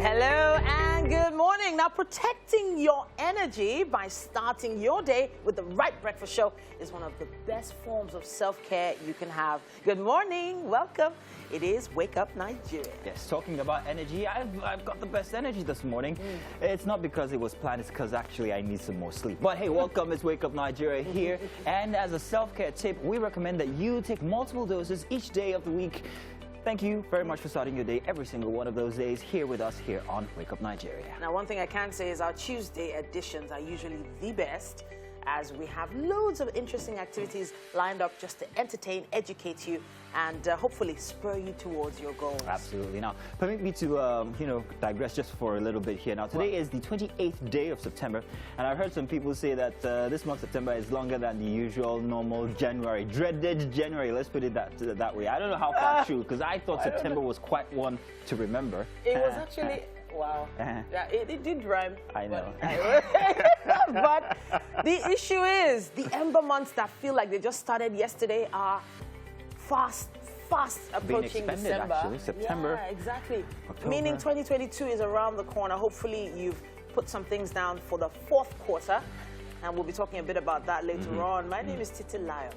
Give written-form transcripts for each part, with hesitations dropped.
Hello and good morning. Now, protecting your energy by starting your day with the right breakfast show is one of the best forms of self-care you can have. Good morning. Welcome. It is Wake Up Nigeria. Yes, talking about energy, I've got the best energy this morning. It's not because it was planned, it's because actually I need some more sleep. But hey, welcome. It's Wake Up Nigeria here. And as a self-care tip, we recommend that you take multiple doses each day of the week. Thank you very much for starting your day every single one of those days here with us here on Wake Up Nigeria. Now, one thing I can say is our Tuesday editions are usually the best, as we have loads of interesting activities lined up just to entertain, educate you, and hopefully spur you towards your goals. Absolutely. Now, permit me to, digress just for a little bit here. Now, today is the 28th day of September, and I've heard some people say that this month, September, is longer than the usual, normal January. Dreaded January, let's put it that way. I don't know how far true, because I thought September was quite one to remember. It was actually... Wow. Yeah, it did rhyme. I know. But the issue is, the ember months that feel like they just started yesterday are fast approaching December. Actually. September. Yeah, exactly. October. Meaning 2022 is around the corner. Hopefully you've put some things down for the fourth quarter. And we'll be talking a bit about that later on. My name is Titi Lion.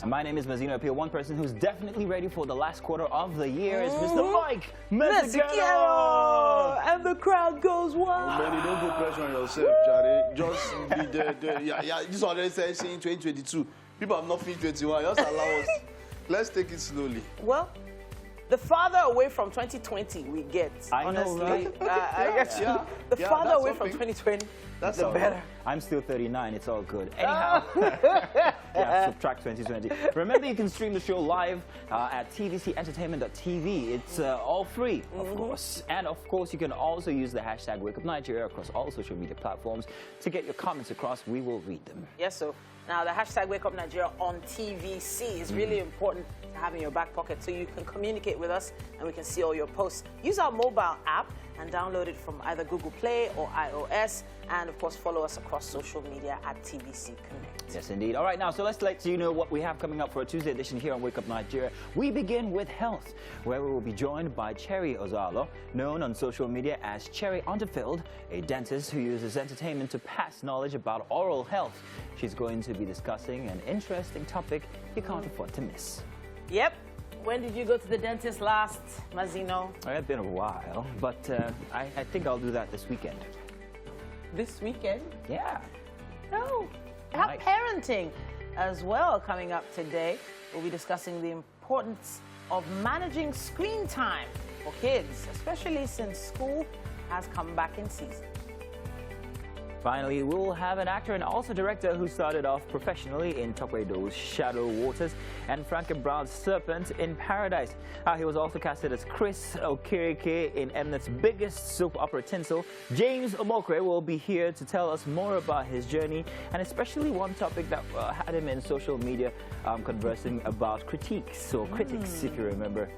And my name is Mazino Appeal. One person who's definitely ready for the last quarter of the year is Mr. Mike Mezzicano. And the crowd goes wild. Man, you don't put pressure on yourself, Jare. Just be there. Yeah. This already says saying 2022. People have not finished 21. Just allow us. Let's take it slowly. Well, the farther away from 2020 we get, honestly. Know, right? I guess the farther away from 2020, that's the better. I'm still 39, it's all good. Anyhow, subtract 2020. Remember, you can stream the show live at tvcentertainment.tv. It's all free, of course. And of course, you can also use the hashtag WakeUpNigeria across all social media platforms to get your comments across. We will read them. Yes, so now the hashtag WakeUpNigeria on TVC is really important to have in your back pocket, so you can communicate with us and we can see all your posts. Use our mobile app and download it from either Google Play or iOS, and of course follow us across social media at TVC Connect. Yes, indeed. All right, now, so let's let you know what we have coming up for a Tuesday edition here on Wake Up Nigeria. We begin with health, where we will be joined by Cherry Ozalo, known on social media as Cherry Underfield, a dentist who uses entertainment to pass knowledge about oral health. She's going to be discussing an interesting topic you can't afford to miss. Yep. When did you go to the dentist last, Mazino? It's been a while, but I think I'll do that this weekend. This weekend? Yeah. Oh, have parenting as well coming up today. We'll be discussing the importance of managing screen time for kids, especially since school has come back in season. Finally, we'll have an actor and also director who started off professionally in Tokwedo's Shadow Waters and Frankie Brown's Serpent in Paradise. He was also casted as Chris Okereke in Mnet's biggest soap opera Tinsel. James Omokwe will be here to tell us more about his journey, and especially one topic that had him in social media conversing about critiques. So critics, if you remember,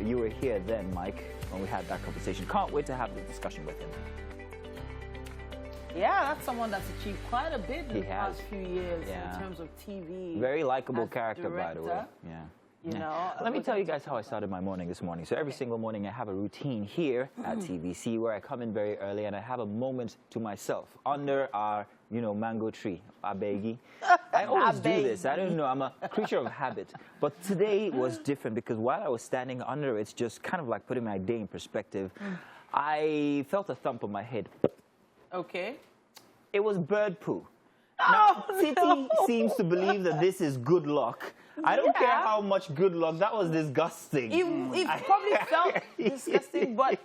you were here then, Mike, when we had that conversation. Can't wait to have the discussion with him. Yeah, that's someone that's achieved quite a bit in the past few years in terms of TV. Very likable character, by the way. Yeah. You know, let me tell you guys how I started my morning this morning. So every single morning I have a routine here at TVC where I come in very early and I have a moment to myself under our, mango tree, Abegi. I always do this. I don't know. I'm a creature of habit. But today was different because while I was standing under it, just kind of like putting my day in perspective, I felt a thump on my head. Okay. It was bird poo. Now, Titi seems to believe that this is good luck. I don't care how much good luck. That was disgusting. It probably felt disgusting, but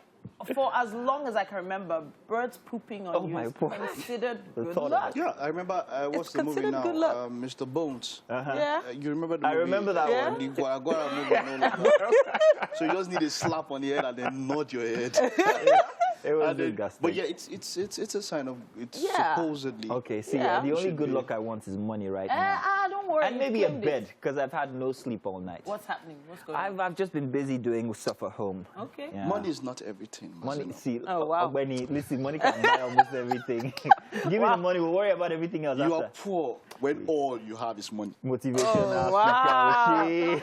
for as long as I can remember, birds pooping on you is considered good luck. Yeah, I remember, what's the movie now? Mr. Bones. You remember the movie? I remember that one. The Guara movie. So you just need a slap on the head and then nod your head. It was disgusting. But yeah, it's a sign of supposedly. Okay, see, the only good luck I want is money right now. Don't worry. And maybe a bed, because I've had no sleep all night. What's happening? What's going on? I've just been busy doing stuff at home. Okay. Yeah. Money is not everything. Money, see, wow. Listen, money can buy almost everything. Give me the money, we'll worry about everything else You after. are poor. when all you have is money. Motivation. Oh, wow.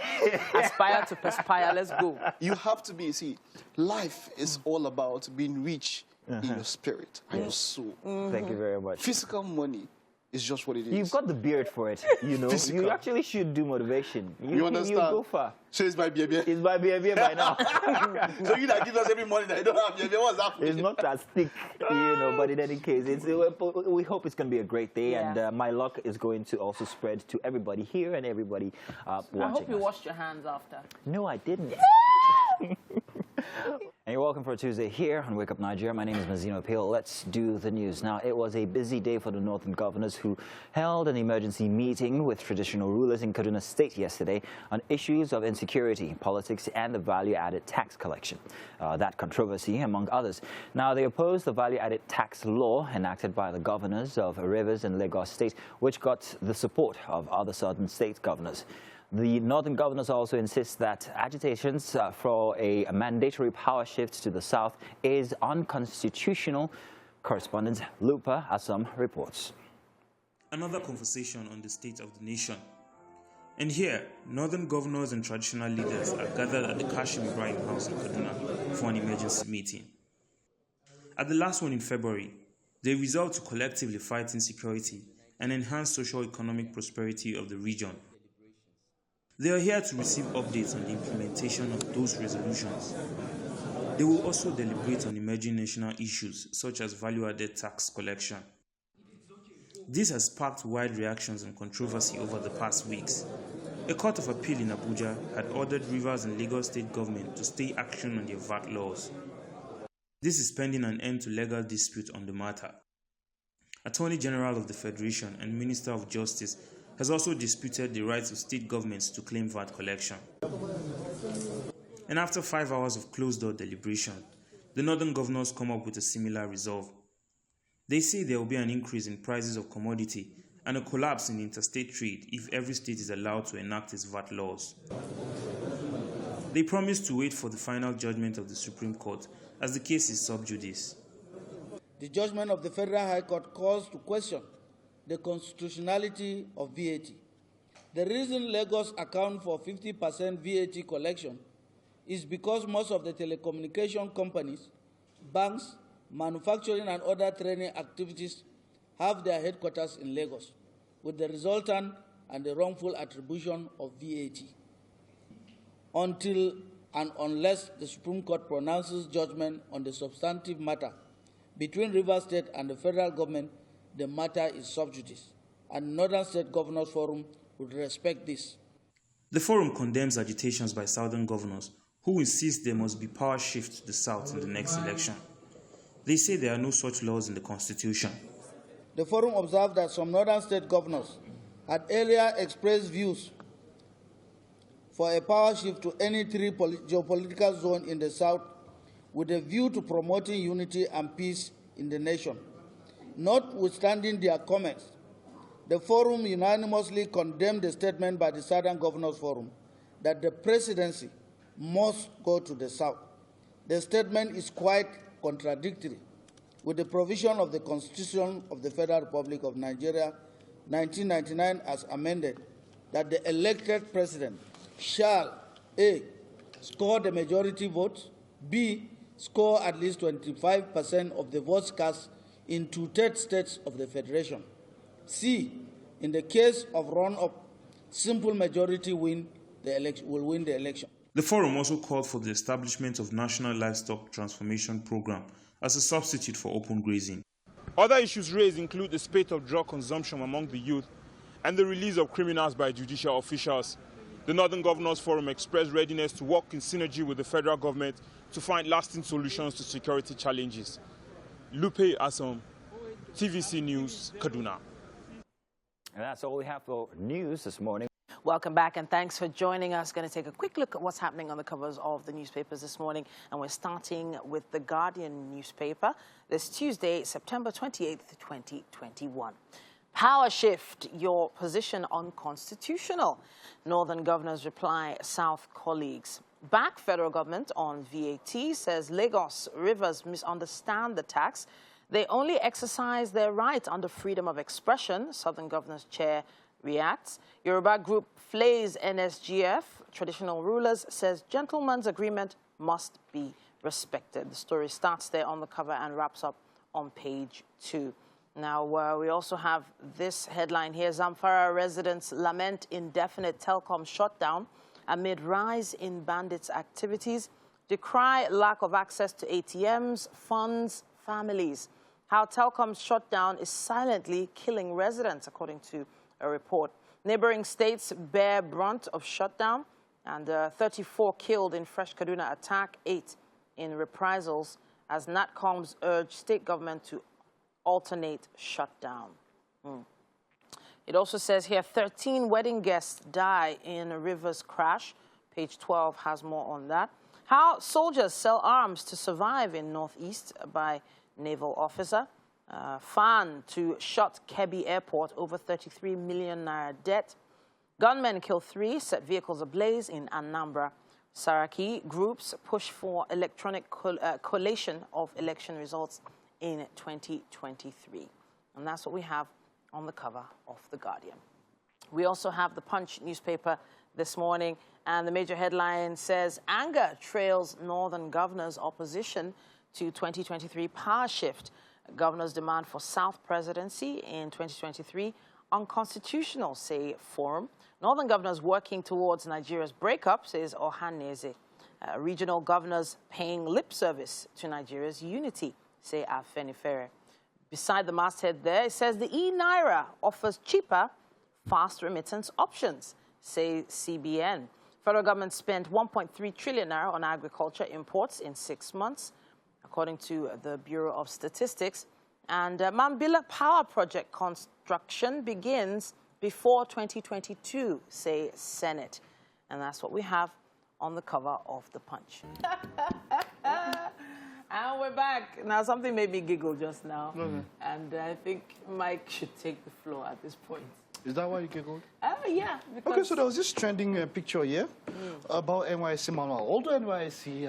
Aspire to perspire. Let's go. You have to be, see, life is all about being rich in your spirit and your soul. Thank you very much. Physical money is just what it is. You've got the beard for it, you know. Physical. You actually should do motivation. You understand? You go far. So it's my baby. It's my behavior by now. So you that give us every money that you don't have baby, what's happening? It's not as thick, you know, but in any case, we hope it's going to be a great day, and my luck is going to also spread to everybody here and everybody watching. I hope you us. washed your hands after. No, I didn't. And you're welcome for a Tuesday here on Wake Up Nigeria. My name is Mazino Peel. Let's do the news. Now, it was a busy day for the northern governors who held an emergency meeting with traditional rulers in Kaduna State yesterday on issues of insecurity, politics, and the value-added tax collection. That controversy, among others. Now, they opposed the value-added tax law enacted by the governors of Rivers and Lagos State, which got the support of other southern state governors. The northern governors also insist that agitations for a mandatory power shift to the south is unconstitutional. Correspondent Lupa Assam reports. Another conversation on the state of the nation. And here, northern governors and traditional leaders are gathered at the Kashim Ibrahim House in Kaduna for an emergency meeting. At the last one in February, they resolved to collectively fight insecurity and enhance socio-economic prosperity of the region. They are here to receive updates on the implementation of those resolutions. They will also deliberate on emerging national issues such as value-added tax collection. This has sparked wide reactions and controversy over the past weeks. A court of appeal in Abuja had ordered Rivers and Lagos state government to stay action on their VAT laws. This is pending an end to legal dispute on the matter. Attorney General of the Federation and Minister of Justice has also disputed the rights of state governments to claim VAT collection. And after 5 hours of closed-door deliberation, the northern governors come up with a similar resolve. They say there will be an increase in prices of commodity and a collapse in interstate trade if every state is allowed to enact its VAT laws. They promise to wait for the final judgment of the Supreme Court as the case is sub judice. The judgment of the Federal High Court calls to question the constitutionality of VAT. The reason Lagos accounts for 50% VAT collection is because most of the telecommunication companies, banks, manufacturing and other training activities have their headquarters in Lagos, with the resultant and the wrongful attribution of VAT. Until and unless the Supreme Court pronounces judgment on the substantive matter between Rivers State and the federal government, the matter is sub judice, and Northern State Governors Forum would respect this. The forum condemns agitations by southern governors who insist there must be power shift to the south in the next election. They say there are no such laws in the Constitution. The forum observed that some Northern State governors had earlier expressed views for a power shift to any three geopolitical zones in the south with a view to promoting unity and peace in the nation. Notwithstanding their comments, the forum unanimously condemned the statement by the Southern Governors Forum that the presidency must go to the south. The statement is quite contradictory with the provision of the Constitution of the Federal Republic of Nigeria, 1999, as amended, that the elected president shall A, score the majority votes, B, score at least 25% of the votes cast in 2/3 states of the Federation. C, in the case of run-up, simple majority will win the election. The forum also called for the establishment of National Livestock Transformation Program as a substitute for open grazing. Other issues raised include the spate of drug consumption among the youth and the release of criminals by judicial officials. The Northern Governors Forum expressed readiness to work in synergy with the federal government to find lasting solutions to security challenges. Lupe Assam, TVC News, Kaduna. And that's all we have for news this morning. Welcome back and thanks for joining us. Going to take a quick look at what's happening on the covers of the newspapers this morning. And we're starting with the Guardian newspaper this Tuesday, September 28th, 2021. Power shift, your position unconstitutional. Northern governors reply South colleagues. Back federal government on VAT, says Lagos Rivers misunderstand the tax. They only exercise their right under freedom of expression, Southern Governors Chair reacts. Yoruba group flays NSGF. Traditional rulers says gentleman's agreement must be respected. The story starts there on the cover and wraps up on page 2. Now, we also have this headline here. Zamfara residents lament indefinite telecom shutdown amid rise in bandits' activities. Decry lack of access to ATMs, funds, families. How telecom shutdown is silently killing residents, according to a report. Neighboring states bear brunt of shutdown, and 34 killed in fresh Kaduna attack, 8 in reprisals, as NatComs urge state government to alternate shutdown. It also says here, 13 wedding guests die in a Rivers crash. Page 12 has more on that. How soldiers sell arms to survive in Northeast by naval officer. Fan to shut Kebbi Airport, over 33 million naira debt. Gunmen kill 3, set vehicles ablaze in Anambra. Saraki groups push for electronic collation of election results in 2023. And that's what we have on the cover of The Guardian. We also have the Punch newspaper this morning, and the major headline says, anger trails Northern governors' opposition to 2023 power shift. Governors demand for South presidency in 2023 unconstitutional, say forum. Northern governors working towards Nigeria's breakup, says Ohaneze. Regional governors paying lip service to Nigeria's unity, say Afenifere. Beside the masthead there, it says the e-Naira offers cheaper, fast remittance options, say CBN. Federal government spent 1.3 trillion naira on agriculture imports in 6 months, according to the Bureau of Statistics. And Mambila Power Project construction begins before 2022, say Senate. And that's what we have on the cover of The Punch. And we're back. Now, something made me giggle just now. And I think Mike should take the floor at this point. Is that why you giggled? Yeah. Okay, so there was this trending picture here about NYSC manual. Although NYSC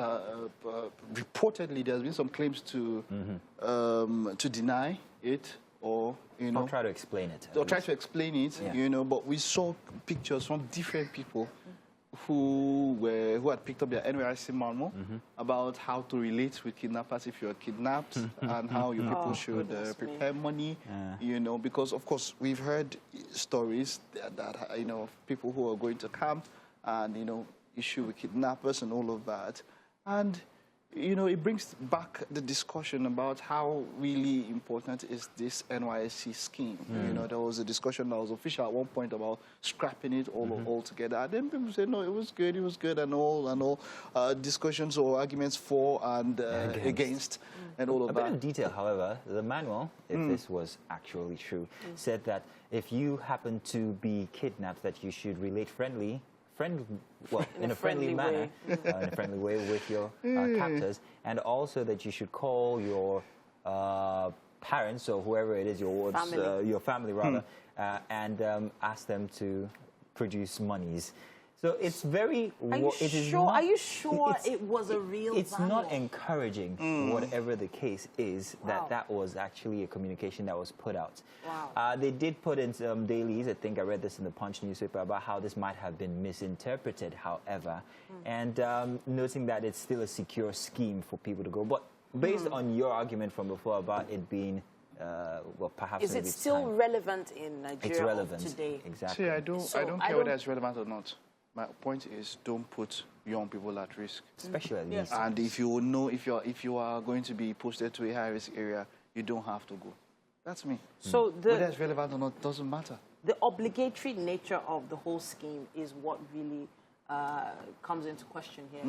reportedly there's been some claims to deny it, or I'll try to explain it. Or try to explain it, But we saw pictures from different people who had picked up their NYSC manual about how to relate with kidnappers if you're kidnapped and how you people should prepare money, because of course we've heard stories that people who are going to camp and issue with kidnappers and all of that, and it brings back the discussion about how really important is this NYSC scheme. There was a discussion that was official at one point about scrapping it all together. And then people say, no, it was good, and all discussions or arguments for and against, and all of that. A bit of detail, however, the manual, if this was actually true, said that if you happen to be kidnapped, that you should relate in a friendly manner, in a friendly way with your captors, and also that you should call your parents or whoever it is, your family rather, and ask them to produce monies. So it's very. Are you sure it was a real? It's not encouraging, whatever the case is, that was actually a communication that was put out. Wow. They did put in some dailies. I think I read this in the Punch newspaper about how this might have been misinterpreted. However, and noting that it's still a secure scheme for people to go. But based on your argument from before about it being. Perhaps is it still relevant in Nigeria today? Exactly. See, I don't care whether it's relevant or not. My point is, don't put young people at risk, especially at these. And if you know if you are going to be posted to a high-risk area, you don't have to go. That's me. So whether it's relevant or not doesn't matter. The obligatory nature of the whole scheme is what really comes into question here.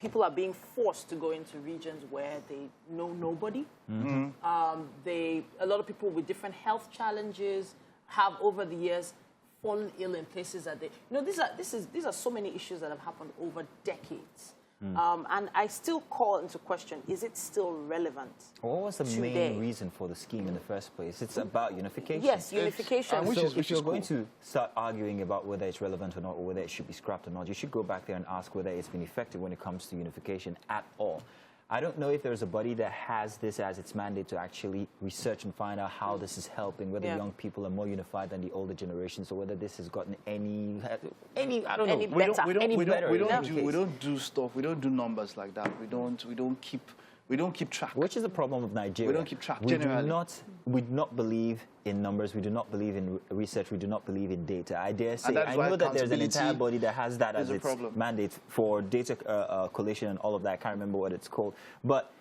People are being forced to go into regions where they know nobody. A lot of people with different health challenges have over the years fallen ill in places that these are so many issues that have happened over decades. And I still call into question, is it still relevant? What was the main reason for the scheme in the first place? It's about unification. Yes, unification. If you're going to start arguing about whether it's relevant or not, or whether it should be scrapped or not, you should go back there and ask whether it's been effective when it comes to unification at all. I don't know if there's a body that has this as its mandate to actually research and find out how this is helping, whether young people are more unified than the older generations, or whether this has gotten any I don't know, any better. We don't do stuff. We don't do numbers like that. We don't keep track. Which is the problem of Nigeria. We don't keep track. Generally, we do not believe in numbers. We do not believe in research. We do not believe in data. I dare say, I know that there's an entire body that has that as its mandate for data collation and all of that. I can't remember what it's called. But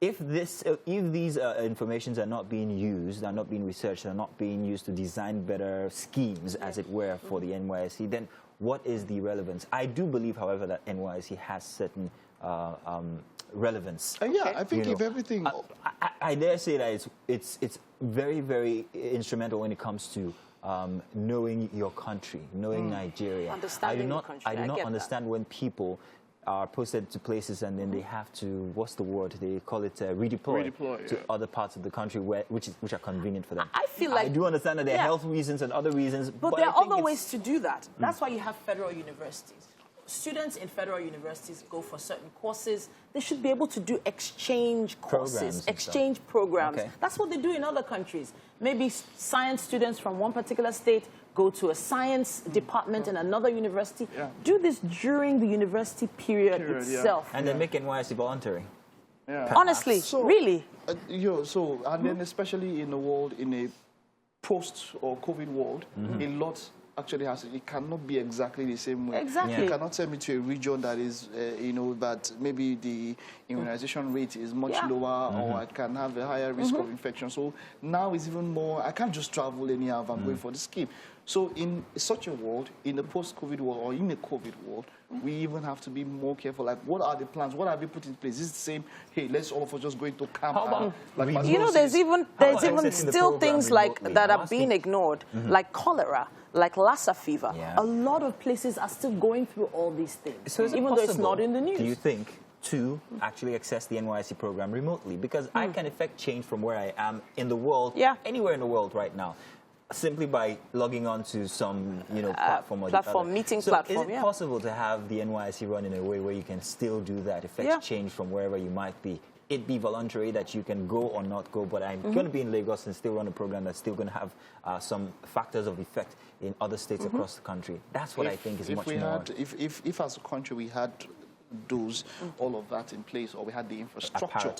if these informations are not being used, are not being researched, are not being used to design better schemes, as it were, for the NYSC, then what is the relevance? I do believe, however, that NYSC has certain relevance. Yeah, I think if everything... I dare say that it's very, very instrumental when it comes to knowing your country, knowing Nigeria. Understanding the country. I do not understand when people are posted to places and then they have to, what's the word? They call it redeploy to other parts of the country which are convenient for them. I feel like... I do understand that there are health reasons and other reasons. But there are other ways to do that. That's why you have federal universities. Students in federal universities go for certain courses. They should be able to do exchange courses, exchange programs. Okay. That's what they do in other countries. Maybe science students from one particular state go to a science department in another university. Do this during the university period itself. And then make NYSC voluntary. Honestly, really. And then especially in the world, in a post or COVID world, a lot actually it cannot be exactly the same way. Exactly. You cannot send me to a region that is, that maybe the immunization rate is much lower, or I can have a higher risk of infection. So now it's even more, I can't just travel anyhow if I'm going for the scheme. So in such a world, in a post-COVID world or in a COVID world, we even have to be more careful. Like, what are the plans? What have we put in place? Is it the same, hey, let's all of us just go into camp? There's even still things like that are being ignored, like cholera, like Lassa fever. A lot of places are still going through all these things, so even though it's not in the news. Do you think to actually access the NYSC program remotely? Because I can effect change from where I am in the world, anywhere in the world right now, simply by logging on to some, platform or meeting so platform. Is it possible to have the NYSC run in a way where you can still do that, effect change from wherever you might be? It be voluntary, that you can go or not go, but I'm going to be in Lagos and still run a program that's still going to have some factors of effect in other states across the country. That's what I think is much more. If as a country we had all of that in place, or we had the infrastructure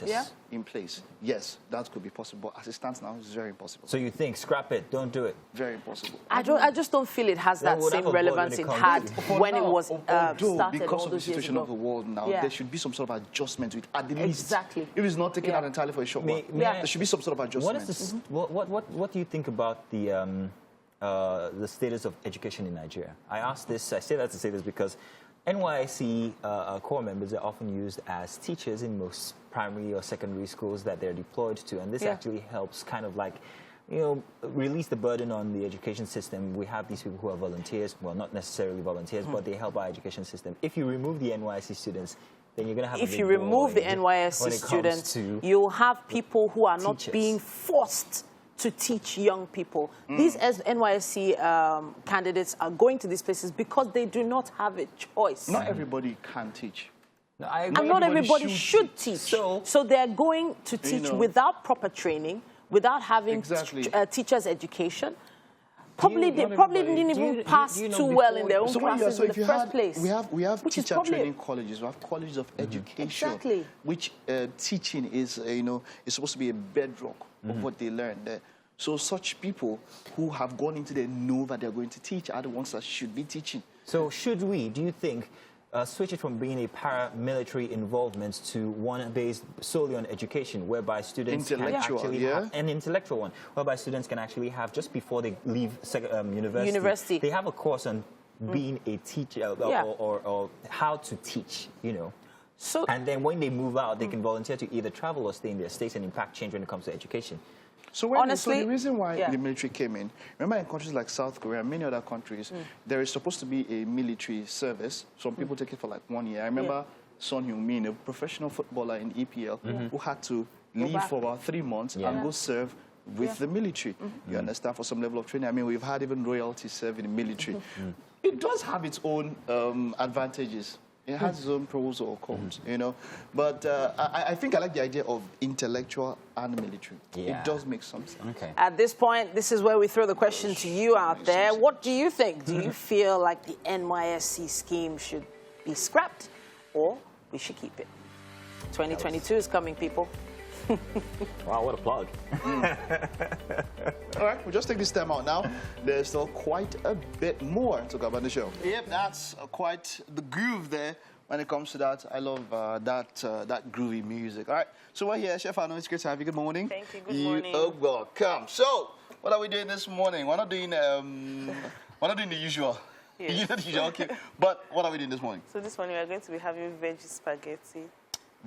in place, yes, that could be possible. As it stands now, it's very impossible. So you think, scrap it, don't do it? Very impossible. I just don't feel it has that same relevance it had when it was started because all of the those years situation ago. of the world now, there should be some sort of adjustment to it, at the least. Exactly. If it's not taken out entirely for a short while, there should be some sort of adjustment. What do you think about the status of education in Nigeria? I say that to say this because NYSC core members are often used as teachers in most primary or secondary schools that they're deployed to, and this actually helps kind of like, release the burden on the education system. We have these people who are volunteers, well, not necessarily volunteers, but they help our education system. If you remove the NYSC students, then you're going to have if you remove the NYSC students, you'll have people who are not being forced to teach young people. These NYSC candidates are going to these places because they do not have a choice. Not everybody can teach. No, and not everybody should teach. So they're going to teach without proper training, without having teachers' education. Probably didn't even pass too well in their own classes in the first place. We have teacher training colleges. We have colleges of education, which teaching is is supposed to be a bedrock of what they learn there. So such people who have gone into there know that they're going to teach are the ones that should be teaching. So should we, do you think, switch it from being a paramilitary involvement to one based solely on education, whereby students can actually have an intellectual one, whereby students can actually have, just before they leave university, they have a course on being a teacher or how to teach, So, and then when they move out, they can volunteer to either travel or stay in their states and impact change when it comes to education. So, so the reason why the military came in, remember in countries like South Korea and many other countries, there is supposed to be a military service. Some people take it for like 1 year. I remember Son Heung-min, a professional footballer in EPL, who had to leave for about 3 months and go serve with the military. You understand, for some level of training. I mean, we've had even royalty serve in the military. It does have its own advantages. It has its own pros or cons, you know. But I think I like the idea of intellectual and military. Yeah. It does make some sense. Okay. At this point, this is where we throw the question to you out there. What do you think? Do you feel like the NYSC scheme should be scrapped or we should keep it? 2022 is coming, people. Wow, what a plug. All right, we'll just take this time out now. There's still quite a bit more to come on the show. Yep, that's quite the groove there when it comes to that. I love that groovy music. All right, so we're here. Chef Arno, it's great to have you. Good morning. Thank you. Good morning. You are welcome. So, what are we doing this morning? We're not doing the usual. Yes. You know the usual, okay. But what are we doing this morning? So this morning we are going to be having veggie spaghetti.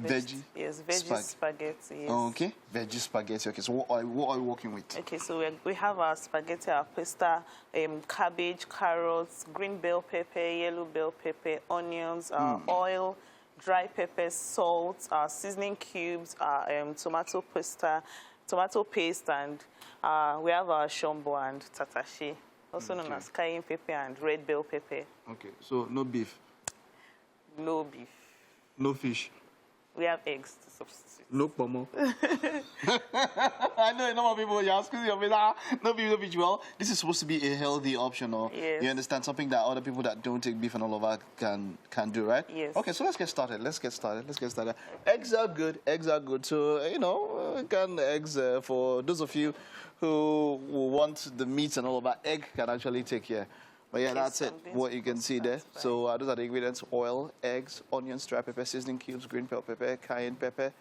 Veggie? Yes, veggie spaghetti. Yes. Okay, veggie spaghetti. Okay, so what are we working with? Okay, so we have our spaghetti, our pasta, cabbage, carrots, green bell pepper, yellow bell pepper, onions, oil, dry pepper, salt, our seasoning cubes, our tomato paste, and we have our shombo and tatashi, also known as cayenne pepper and red bell pepper. Okay, so no beef? No beef. No fish? We have eggs to substitute. No pomo. I know a number of people, you're asking me, no beef, no fish. Well, this is supposed to be a healthy option, or yes. You understand, something that other people that don't take beef and all of that can do, right? Yes. Okay, so let's get started. Eggs are good. So, you know, eggs, for those of you who want the meat and all of that, egg can actually take care. But yeah, that's it, what you can see there. So those are the ingredients: oil, eggs, onions, dry pepper, seasoning cubes, green bell pepper, cayenne pepper,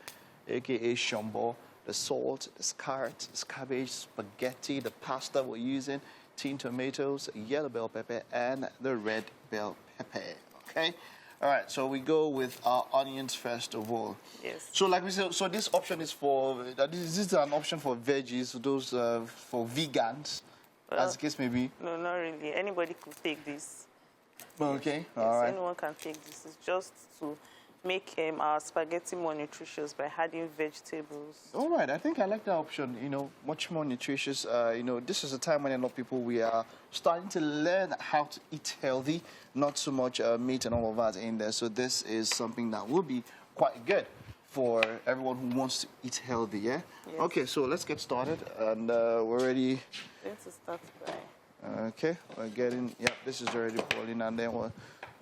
a.k.a. shombo, the salt, the carrot, the cabbage, spaghetti, the pasta we're using, tin tomatoes, yellow bell pepper, and the red bell pepper, okay? All right, so we go with our onions first of all. Yes. So like we said, so this option is for, this is an option for veggies, those for vegans, as the case may be. No, not really. Anybody could take this. Okay, Yes, all right. anyone can take this. It's just to make our spaghetti more nutritious by adding vegetables. All right, I think I like that option, you know, much more nutritious. You know, this is a time when a lot of people, we are starting to learn how to eat healthy, not so much meat and all of that in there. So this is something that will be quite good for everyone who wants to eat healthy, yeah? Yes. Okay, so let's get started, and we're ready. Going to start by... Okay, we're getting, yeah, this is already boiling, and then we're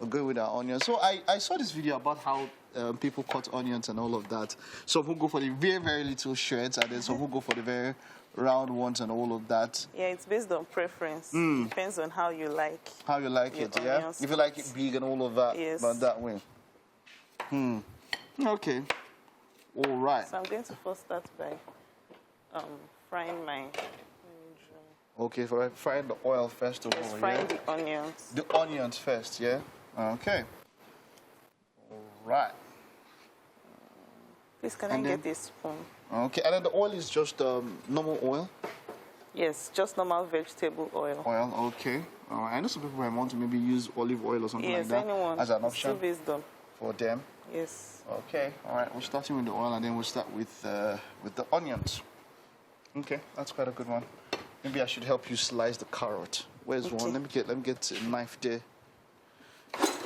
good with our onions. So I saw this video about how people cut onions and all of that. Some who go for the very, very little shreds, and then some who go for the very round ones and all of that. Yeah, it's based on preference. Depends on how you like. How you like it, yeah? onions. If you like it big and all of that, Yes. but that way. Okay. All right. So I'm going to first start by frying my... Okay, for frying the oil first of all, Just frying yeah? the onions. The onions first, yeah? Okay. All right. Please, can I And then- get a spoon? Okay, and then the oil is just normal oil? Yes, just normal vegetable oil. Oil, okay. All right. I know some people might want to maybe use olive oil or something Yes, like that anyone. as an Still option based on... for them. Yes. Okay, all right. We're starting with the oil, and then we'll start with the onions. Okay, that's quite a good one. Maybe I should help you slice the carrot. Where's one? Let me get a knife there,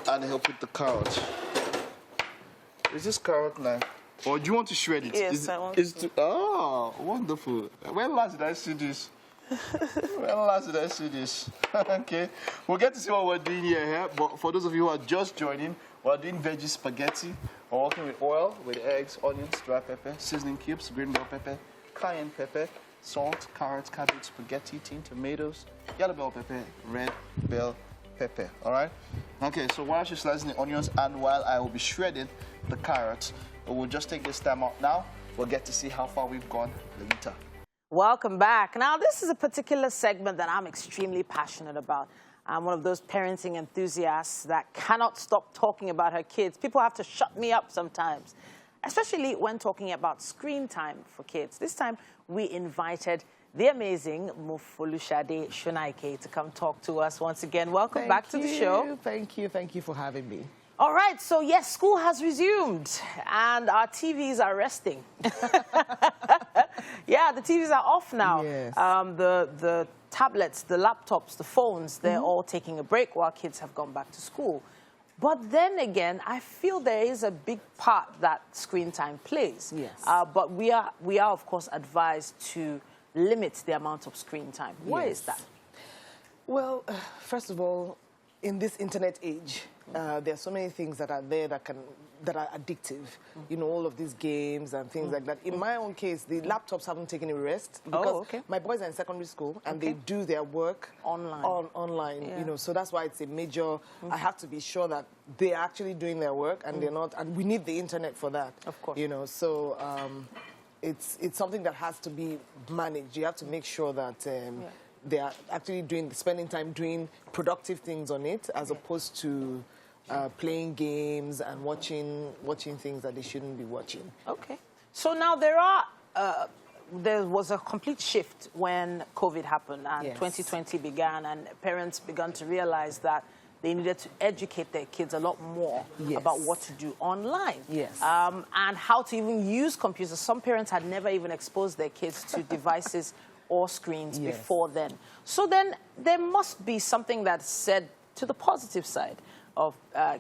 and help with the carrot. Is this carrot knife? Or do you want to shred it? Yes, I want to. Oh, wonderful. When last did I see this? Okay, we'll get to see what we're doing here. But for those of you who are just joining, we're doing veggie spaghetti. We're working with oil, with eggs, onions, dry pepper, seasoning cubes, green bell pepper, cayenne pepper, salt, carrots, cabbage, spaghetti, tin tomatoes, yellow bell pepper, red bell pepper. All right? Okay, so while she's slicing the onions and while I will be shredding the carrots, we'll just take this time out now. We'll get to see how far we've gone later. Welcome back. Now, this is a particular segment that I'm extremely passionate about. I'm one of those parenting enthusiasts that cannot stop talking about her kids. People have to shut me up sometimes, especially when talking about screen time for kids. This time, we invited the amazing Mofolushade Shonaike to come talk to us once again. Welcome back to the show. Thank you for having me. All right, so yes, school has resumed, and our TVs are resting. Yeah, the TVs are off now. Yes. The tablets, the laptops, the phones, they're all taking a break while kids have gone back to school. But then again, I feel there is a big part that screen time plays. Yes. But we are, of course, advised to limit the amount of screen time. Why is that? Well, first of all, in this internet age, there are so many things that are there that are addictive. You know, all of these games and things like that. In my own case, the laptops haven't taken a rest because my boys are in secondary school and they do their work online. Online, you know, so that's why it's a major. I have to be sure that they're actually doing their work and they're not, and we need the internet for that. Of course. You know, so it's something that has to be managed. You have to make sure that they are actually spending time doing productive things on it, as opposed to playing games and watching things that they shouldn't be watching. Okay. So now there was a complete shift when COVID happened and 2020 began, and parents began to realize that they needed to educate their kids a lot more about what to do online. And how to even use computers. Some parents had never even exposed their kids to devices or screens before then. So then there must be something that's said to the positive side of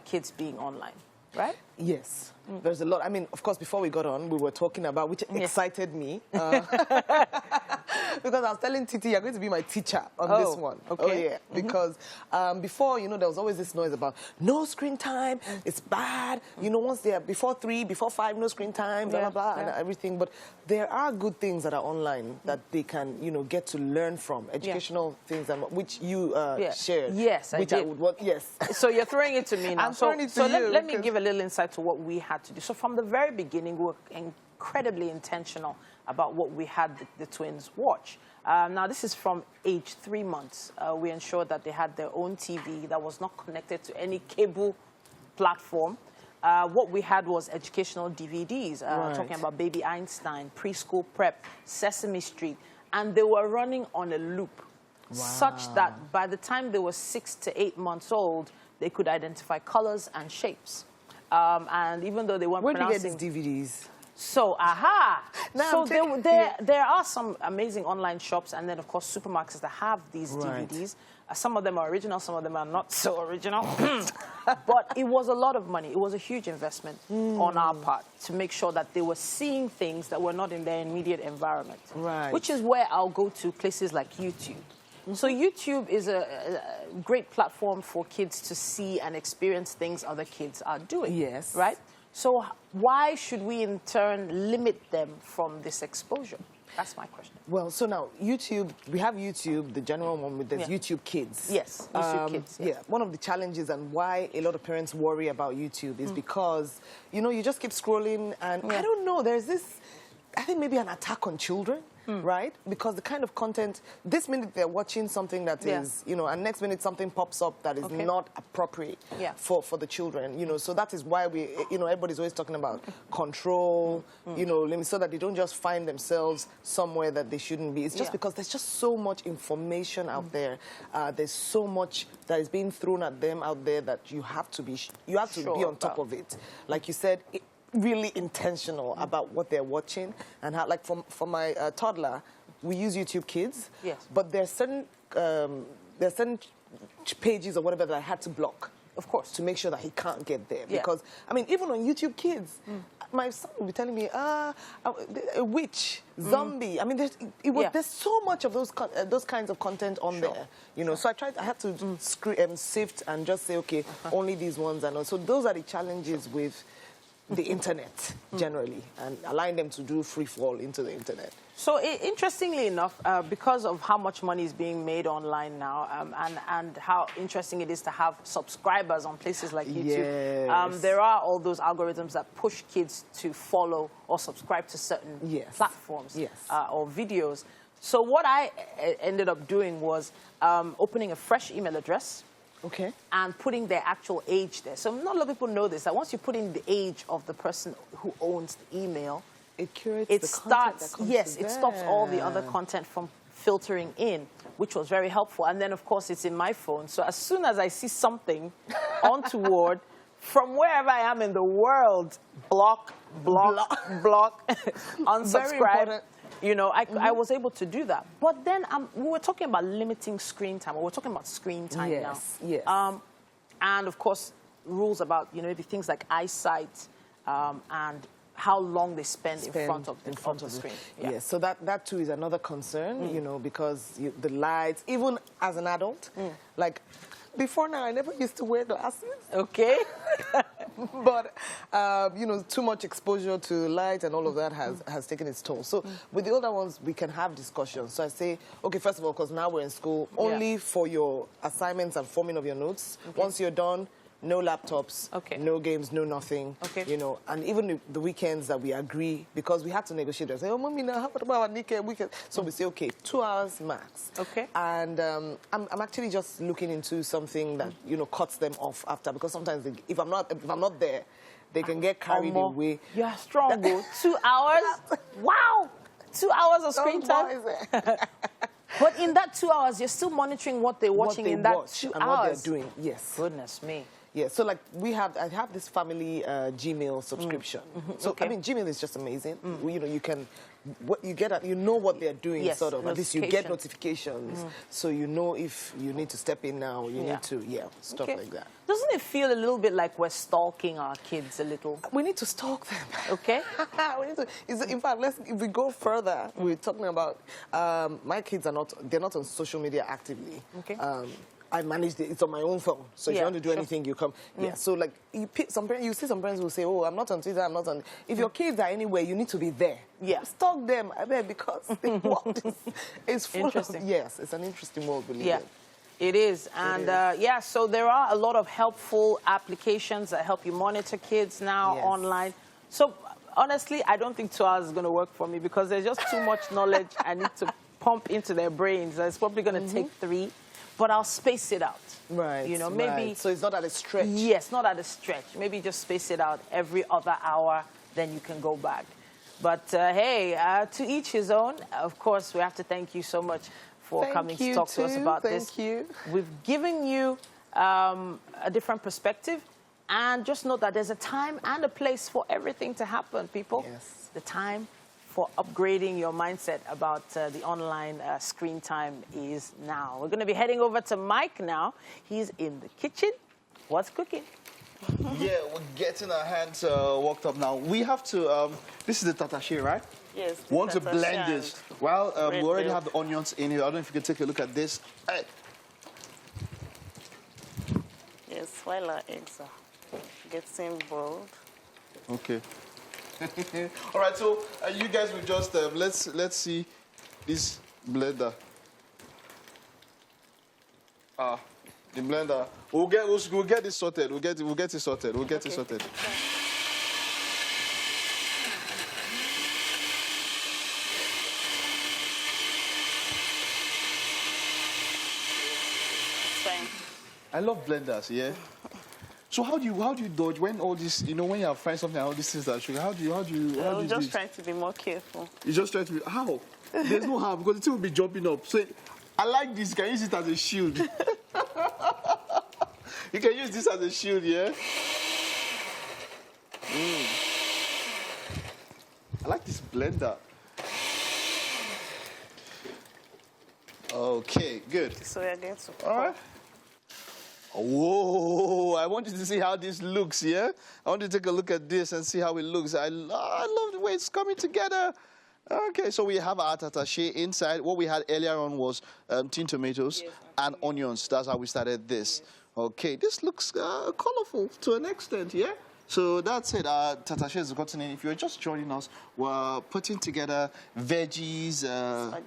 kids being online, right? Yes. There's a lot. I mean, of course, before we got on, we were talking about, which excited me. Because I was telling Titi, you're going to be my teacher on this one. Okay. Oh, yeah. Because before, you know, there was always this noise about no screen time, it's bad. You know, once they're before 3, before 5, no screen time, blah, blah, blah, and everything. But there are good things that are online that they can, you know, get to learn from. Educational things, and which you shared. Yes, which I I did. would want, So you're throwing it to me now. I'm throwing it to you. Let me give a little insight to what we had to do. So from the very beginning, we were incredibly intentional about what we had the twins watch. Now, this is from age 3 months. We ensured that they had their own TV that was not connected to any cable platform. What we had was educational DVDs, talking about Baby Einstein, Preschool Prep, Sesame Street, and they were running on a loop, such that by the time they were 6 to 8 months old, they could identify colors and shapes. And even though they weren't pronouncing... Where do you get these DVDs? So, so there are some amazing online shops, and then, of course, supermarkets that have these DVDs. Some of them are original, some of them are not so original. But it was a lot of money. It was a huge investment on our part to make sure that they were seeing things that were not in their immediate environment. Which is where I'll go to places like YouTube. So YouTube is a great platform for kids to see and experience things other kids are doing. Right? So why should we, in turn, limit them from this exposure? That's my question. Well, so now, YouTube, we have YouTube, the general one with this YouTube Kids. Yes, YouTube Kids. Yeah, one of the challenges and why a lot of parents worry about YouTube is because, you know, you just keep scrolling and I don't know, there's this, I think maybe an attack on children. Right? Because the kind of content, this minute they're watching something that is, you know, and next minute something pops up that is not appropriate for the children, you know. So that is why we, you know, everybody's always talking about control, you know, so that they don't just find themselves somewhere that they shouldn't be. It's just because there's just so much information out there. There's so much that is being thrown at them out there that you have to be on top of it. Like you said, really intentional about what they're watching and how, like for my toddler, we use YouTube Kids. But there's certain pages or whatever that I had to block, of course, to make sure that he can't get there. Because I mean, even on YouTube Kids, my son would be telling me, a witch, zombie. I mean, there's so much of those kinds of content on there, you know. So I had to sift and just say, okay, only these ones. And so those are the challenges with the internet generally, and allowing them to do free fall into the internet. So interestingly enough, because of how much money is being made online now, and how interesting it is to have subscribers on places like YouTube, there are all those algorithms that push kids to follow or subscribe to certain platforms or videos. So what I ended up doing was opening a fresh email address. And putting their actual age there. So not a lot of people know this, that once you put in the age of the person who owns the email, it curates it the starts, content that it stops all the other content from filtering in, which was very helpful. And then, of course, it's in my phone. So as soon as I see something untoward, from wherever I am in the world, block, unsubscribe. You know, I was able to do that. But then we were talking about limiting screen time. We're talking about screen time now. And, of course, rules about, you know, maybe things like eyesight and how long they spend in front of the screen. Yeah. Yes, so that too is another concern, you know, because the lights, even as an adult, like before now, I never used to wear glasses. Okay. But, you know, too much exposure to light and all of that has taken its toll. So with the older ones, we can have discussions. So I say, okay, first of all, because now we're in school, only for your assignments and forming of your notes. Once you're done, no laptops, no games, no nothing, you know, and even the weekends that we agree, because we had to negotiate and say, oh, mommy, now how about our weekend? So we say, okay, 2 hours max. Okay. And I'm actually just looking into something that, you know, cuts them off after, because sometimes if I'm not there, they can get carried away. You're strong, though. 2 hours? Wow! 2 hours of screen time? But in that 2 hours, you're still monitoring what they're watching in that 2 hours. And what they're doing, yes. Goodness me. Yeah, so like I have this family Gmail subscription. So I mean, Gmail is just amazing. You know, you know what they're doing, sort of. At least you get notifications, so you know if you need to step in now, you need to, stuff like that. Doesn't it feel a little bit like we're stalking our kids a little? We need to stalk them. Okay. We need to. In fact, if we go further, we're talking about my kids they're not on social media actively. Okay. I manage it's on my own phone. So if you want to do anything, you come. Yeah. So like you see some parents who say, "Oh, I'm not on Twitter. I'm not on." If your kids are anywhere, you need to be there. Yeah. Stalk them, I bet, because the world is full of. Yes, it's an interesting world, believe it. It is. And so there are a lot of helpful applications that help you monitor kids now online. So honestly, I don't think 2 hours is going to work for me, because there's just too much knowledge I need to pump into their brains. It's probably going to take 3. But I'll space it out. Right. You know, maybe. So it's not at a stretch. Yes, not at a stretch. Maybe just space it out every other hour, then you can go back. But hey, to each his own. Of course, we have to thank you so much for coming to talk to us about this. Thank you. We've given you a different perspective. And just know that there's a time and a place for everything to happen, people. Yes. The time for upgrading your mindset about the online screen time is now. We're going to be heading over to Mike now. He's in the kitchen. What's cooking? Yeah, we're getting our hands worked up now. We have to, this is the tatashe, right? Yes. We want to blend this. Well, we already have the onions in here. I don't know if you can take a look at this. Yes, while our eggs are getting boiled. Okay. All right, so you guys will just let's see this blender. The blender. We'll get this sorted. We'll get it sorted. We'll get it sorted. Fine. I love blenders. Yeah. So how do you dodge when all this, you know, when you find something and all these things that sugar? How do you just trying to be more careful. You just try to be how? There's no how, because the thing will be jumping up. So I like this. You can use it as a shield. You can use this as a shield, yeah. I like this blender. Okay, good. So we're going to. All right. Whoa, I want you to see how this looks, yeah? I want you to take a look at this and see how it looks. I love the way it's coming together. Okay, so we have our tatashe inside. What we had earlier on was tin tomatoes and onions. That's how we started this. Okay, this looks colorful to an extent, yeah? So that's it. Our tatashe has gotten in. If you're just joining us, we're putting together veggies,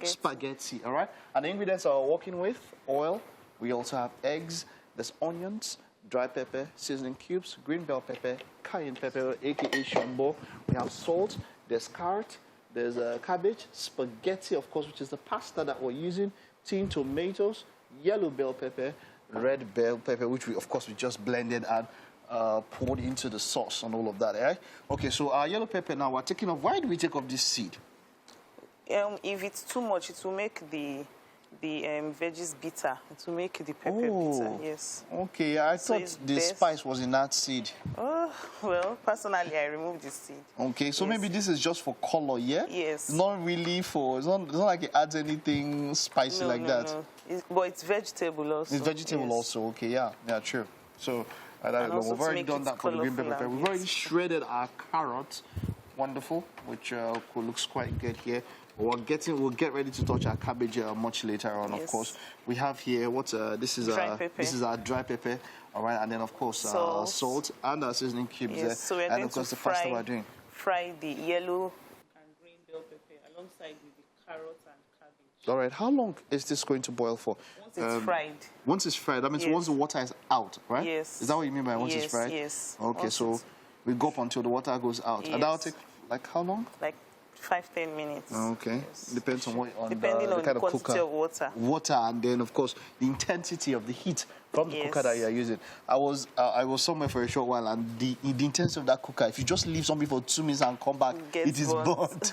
spaghetti, all right? And the ingredients are working with oil. We also have eggs. There's onions, dry pepper, seasoning cubes, green bell pepper, cayenne pepper, a.k.a. shombo. We have salt. There's carrot. There's cabbage, spaghetti, of course, which is the pasta that we're using, tin tomatoes, yellow bell pepper, red bell pepper, which we just blended and poured into the sauce and all of that, eh? Okay, so our yellow pepper now, we're taking off. Why do we take off this seed? If it's too much, it will make the veggies bitter. It will make the pepper bitter, yes. Okay, I thought the spice was in that seed. Oh, well, personally, I removed the seed. Okay, so maybe this is just for color, yeah? Yes. Not really for, it's not like it adds anything spicy that. No. But it's vegetable also. It's vegetable also, okay, yeah, true. So And also We've to already make done it that for the green colourful pepper. and We've already beautiful. shredded our carrots. Wonderful, which looks quite good here. We'll get ready to touch our cabbage much later on. Of Yes. course, we have here this is our dry pepper. All right, and then of course salt and our seasoning cubes there. Yes, so we're and going of course to the pasta we're doing. fry the yellow and green bell pepper alongside with the carrots and cabbage. All right, how long is this going to boil for? Once it's fried. Once it's fried, that means Yes. once the water is out, right? Yes. Is that what you mean by once it's Yes, fried? yes. Okay, Once so it's- we go up until the water goes out. And that'll Yes. take like how long? Like 5-10 minutes. Okay, Yes. depends on Depending the on kind the of quantity cooker. of water. Water, and then of course the intensity of the heat from the Yes. cooker that you are using. I was somewhere for a short while, and the intensity of that cooker, if you just leave something for 2 minutes and come back, Gets it is burnt.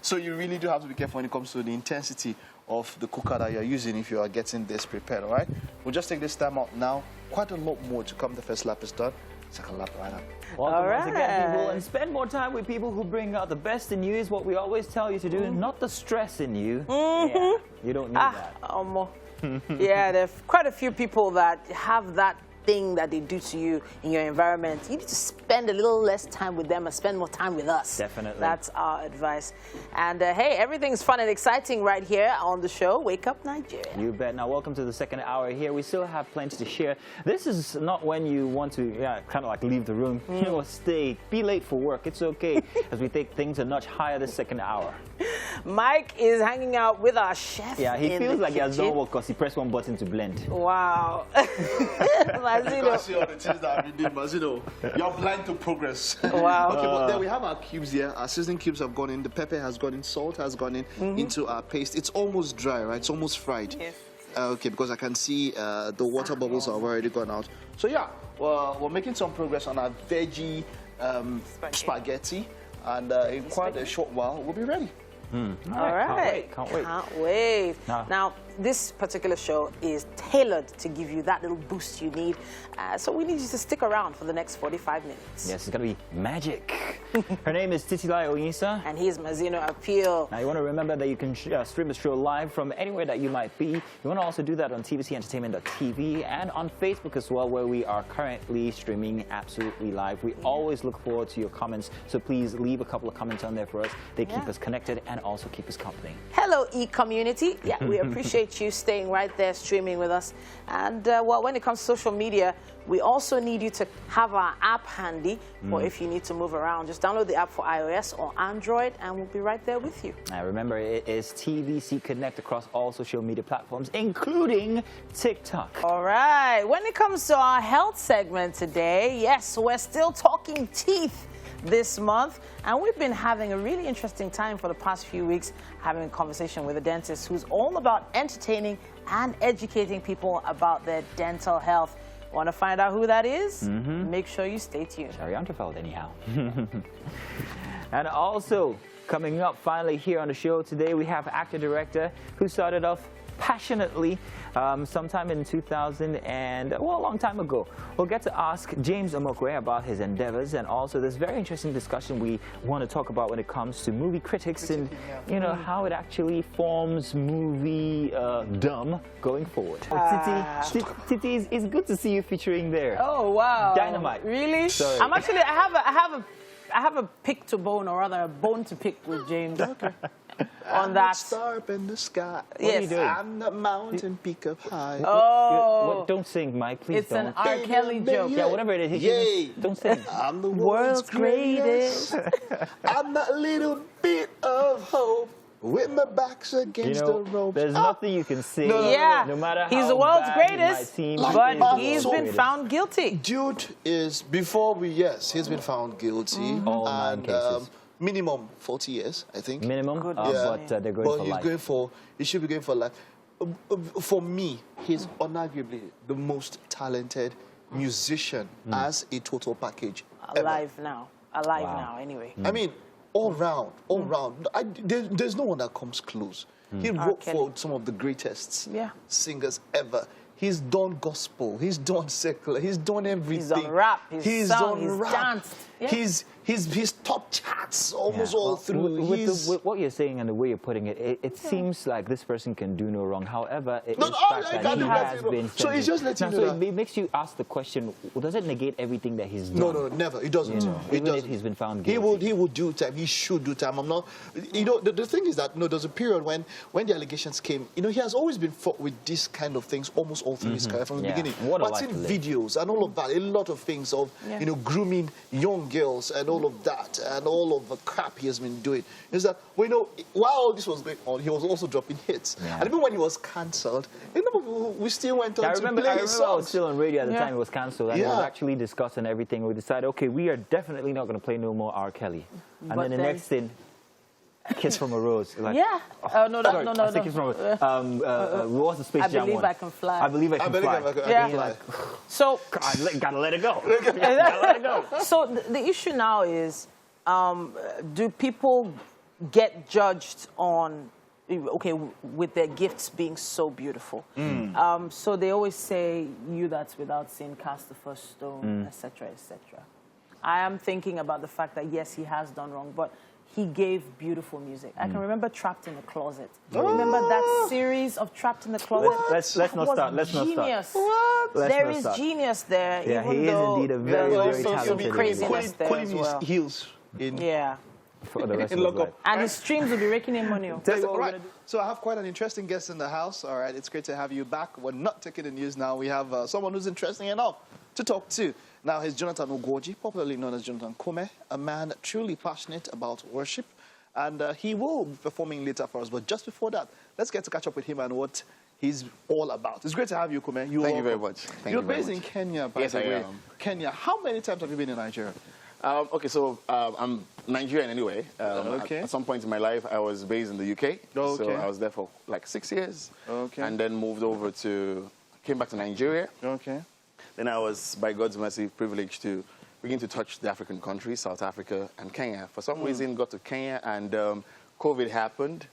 So you really do have to be careful when it comes to the intensity of the cooker that you're using if you are getting this prepared. All right, we'll just take this time out now. Quite a lot more to come. The first lap is done. Second lap right now. Welcome once again, right. people, and spend more time with people who bring out the best in you is what we always tell you to do, not the stress in you. Yeah, you don't need that. Yeah, there are quite a few people that have that thing that they do to you in your environment. You need to spend a little less time with them and spend more time with us. Definitely. That's our advice. And hey, everything's fun and exciting right here on the show, Wake Up Nigeria. You bet. Now, welcome to the second hour here. We still have plenty to share. This is not when you want to, kind of like leave the room. You know, stay, be late for work. It's okay, as we take things a notch higher this second hour. Mike is hanging out with our chef. Yeah, he in feels the like he has done kitchen. work because he pressed one button to blend. Wow. You Mazino. can see all the things that I've been doing, Mazino. You're blind to progress. Wow. Okay, but then we have our cubes here. Our seasoning cubes have gone in. The pepper has gone in. Salt has gone in into our paste. It's almost dry, right? It's almost fried. Yes. Okay, because I can see the water bubbles have already gone out. So yeah, we're making some progress on our veggie spaghetti. And in quite a short while, we'll be ready. All right. Can't wait. Can't wait. No. Now, this particular show is tailored to give you that little boost you need. So we need you to stick around for the next 45 minutes. Yes, it's going to be magic. Her name is Titilai Oyinsa. And here's Mazino Appeal. Now, you want to remember that you can stream the show live from anywhere that you might be. You want to also do that on tvcentertainment.tv and on Facebook as well, where we are currently streaming absolutely live. We always look forward to your comments, so please leave a couple of comments on there for us. They keep us connected and also keep us company. Hello, e-community. Yeah, we appreciate you staying right there streaming with us. And well, when it comes to social media, we also need you to have our app handy for if you need to move around. Just download the app for iOS or Android, and we'll be right there with you. Now, remember, it is TVC Connect across all social media platforms, including TikTok. All right. When it comes to our health segment today, yes, we're still talking teeth this month, and we've been having a really interesting time for the past few weeks, having a conversation with a dentist who's all about entertaining and educating people about their dental health. Want to find out who that is? Make sure you stay tuned. Sherry Unterfeld, anyhow. And also, coming up finally here on the show today, we have actor-director who started off passionately sometime in 2000 and, well, a long time ago. We'll get to ask James Omokwe about his endeavors and also this very interesting discussion we want to talk about when it comes to movie critics and, you know, how it actually forms movie dumb going forward. Titi, it's good to see you featuring there. Oh, wow. Dynamite. Really? Sorry. I'm actually, I have a pick to bone, or rather a bone to pick with James. Okay. On that. Star up in the sky. Yes. are you doing? I'm the mountain peak up high. Oh. Don't sing, Mike, please It's don't. an R. Kelly joke. Yeah, whatever it is. Yay. Don't sing. I'm the World's greatest. I'm that little bit of hope with my back's You against know, the ropes. there's nothing you can say. Yeah. No matter how He's the world's bad greatest, it might seem, but he's he's the been greatest. found guilty. Dude is, he's been found guilty. All 9 cases. Minimum 40 years, I think. Minimum, Yeah. but they're going But for he's life. going for, he should be going for life. For me, he's unarguably the most talented musician as a total package. ever. Alive now. Alive Wow. now, anyway. I mean, all round. There's no one that comes close. He wrote Kelly. for some of the greatest Yeah. singers ever. He's done gospel. He's done secular. He's done everything. He's done rap. He's sung. He's rap. danced. Yeah. He's top charts almost all through. With what you're saying and the way you're putting it, it seems like this person can do no wrong. However, it is fact that he has been. So he's just letting you know. So it makes you ask the question: does it negate everything that he's done? No, never. It doesn't. It doesn't. If he's been found guilty. He would do time. He should do time. I'm not. You know, the thing is that there's a period when the allegations came. You know, he has always been fought with this kind of things almost all through his career from the beginning. I've seen videos and all of that, a lot of things of grooming young girls and all of that and all of the crap he has been doing. Is that while all this was going on, he was also dropping hits. And even when he was cancelled, we still went on to play his songs. I was still on radio at the time it was cancelled, and it was actually discussed and everything. We decided, okay, we are definitely not going to play no more R. Kelly. And then the next thing, Kiss from a Rose. Like, no. Kiss from a Rose. What's the Space Jam one? I Can Fly. I Believe I Can Fly. So, gotta let it go. Gotta let it go. So the issue now is, do people get judged on, with their gifts being so beautiful? So they always say, you that's without sin, cast the first stone, etc., etc. I am thinking about the fact that, yes, he has done wrong, but he gave beautiful music. I can remember Trapped in the Closet. Remember that series of Trapped in the Closet? Let's not start. Let's not start. What? There is genius there. Yeah, he is indeed a very, very talented craziness there as well. His heels in for the rest of his life. And his streams will be raking in money. Right. So I have quite an interesting guest in the house. All right, it's great to have you back. We're not taking the news now. We have someone who's interesting enough to talk to. Now, he's Jonathan Ogwoji, popularly known as Jonathan Kome, a man truly passionate about worship. And he will be performing later for us. But just before that, let's get to catch up with him and what he's all about. It's great to have you, Kome. Thank you very much. You're based in Kenya, by the way. Yes, I am. Kenya. How many times have you been in Nigeria? Okay, so I'm Nigerian anyway. At some point in my life, I was based in the UK. So I was there for like 6 years. And then moved over came back to Nigeria. Then I was, by God's mercy, privileged to begin to touch the African countries, South Africa and Kenya. For some reason, got to Kenya and COVID happened.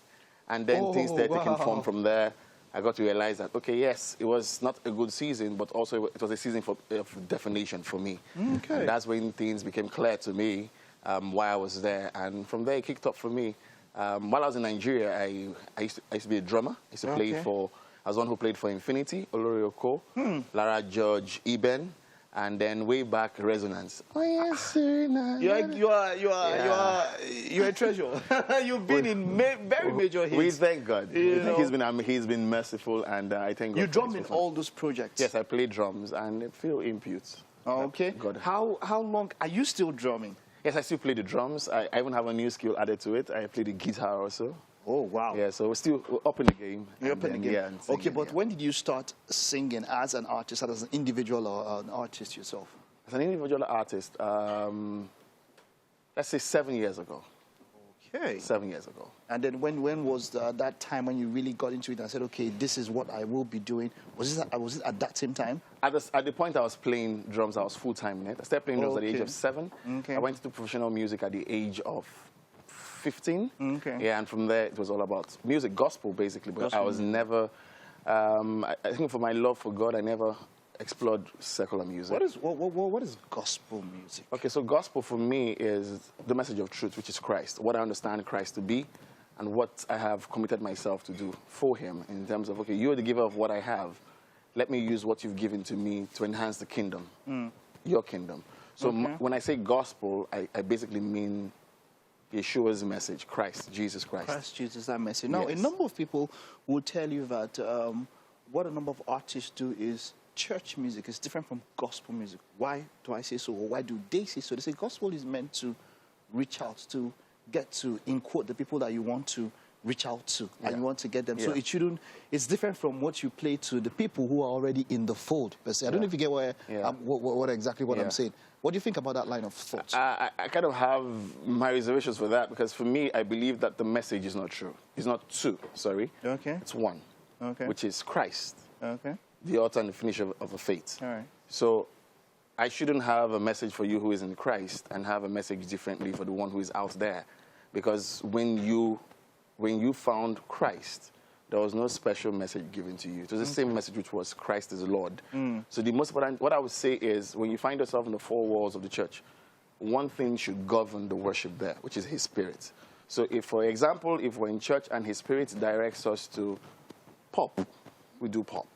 And then things started taking form from there. I got to realize that, okay, yes, it was not a good season, but also it was a season of definition for me. And that's when things became clear to me while I was there. And from there, it kicked off for me. While I was in Nigeria, I used to be a drummer. I used to play for... I was one who played for Infinity, Olori Oko, Lara George, Eben, and then way back Resonance. Oh yes, Serena. You're a treasure. You've been in very major hits. We thank God. He's been merciful, and I thank God. You drum in all those projects. Yes, I play drums and feel inputs. Okay. God. How long are you still drumming? Yes, I still play the drums. I even have a new skill added to it. I play the guitar also. Oh, wow. Yeah, so we're up in the game. You're up in the game. Yeah, okay, but when did you start singing as an artist, as an individual or an artist yourself? As an individual artist, let's say 7 years ago. Okay. 7 years ago. And then when was that time when you really got into it and said, okay, this is what I will be doing? Was it at that same time? At the point I was playing drums, I was full-time in it. I started playing drums at the age of 7. I went into professional music at the age of 15. Yeah, and from there it was all about music, gospel basically. But I was never, I think for my love for God, I never explored secular music. What is gospel music? Okay, so gospel for me is the message of truth, which is Christ. What I understand Christ to be, and what I have committed myself to do for him in terms of, okay, you're the giver of what I have. Let me use what you've given to me to enhance the kingdom, your kingdom. So when I say gospel, I basically mean Yeshua's message, Christ, Jesus Christ. Christ, Jesus, that message. Now, a number of people will tell you that what a number of artists do is church music is different from gospel music. Why do I say so? Or why do they say so? They say gospel is meant to reach out, to get to, in quote, the people that you want to reach out to and you want to get them. So it's different from what you play to the people who are already in the fold. I don't know if you get what exactly what I'm saying. What do you think about that line of thought? I kind of have my reservations for that because for me, I believe that the message is not true. It's not two, sorry. It's one, which is Christ, the author and the finisher of the faith. So I shouldn't have a message for you who is in Christ and have a message differently for the one who is out there. Because when you found Christ, there was no special message given to you. It was the same message, which was Christ is Lord. So the most important, what I would say is, when you find yourself in the four walls of the church, one thing should govern the worship there, which is His Spirit. So if, for example, if we're in church and His Spirit directs us to pop, we do pop.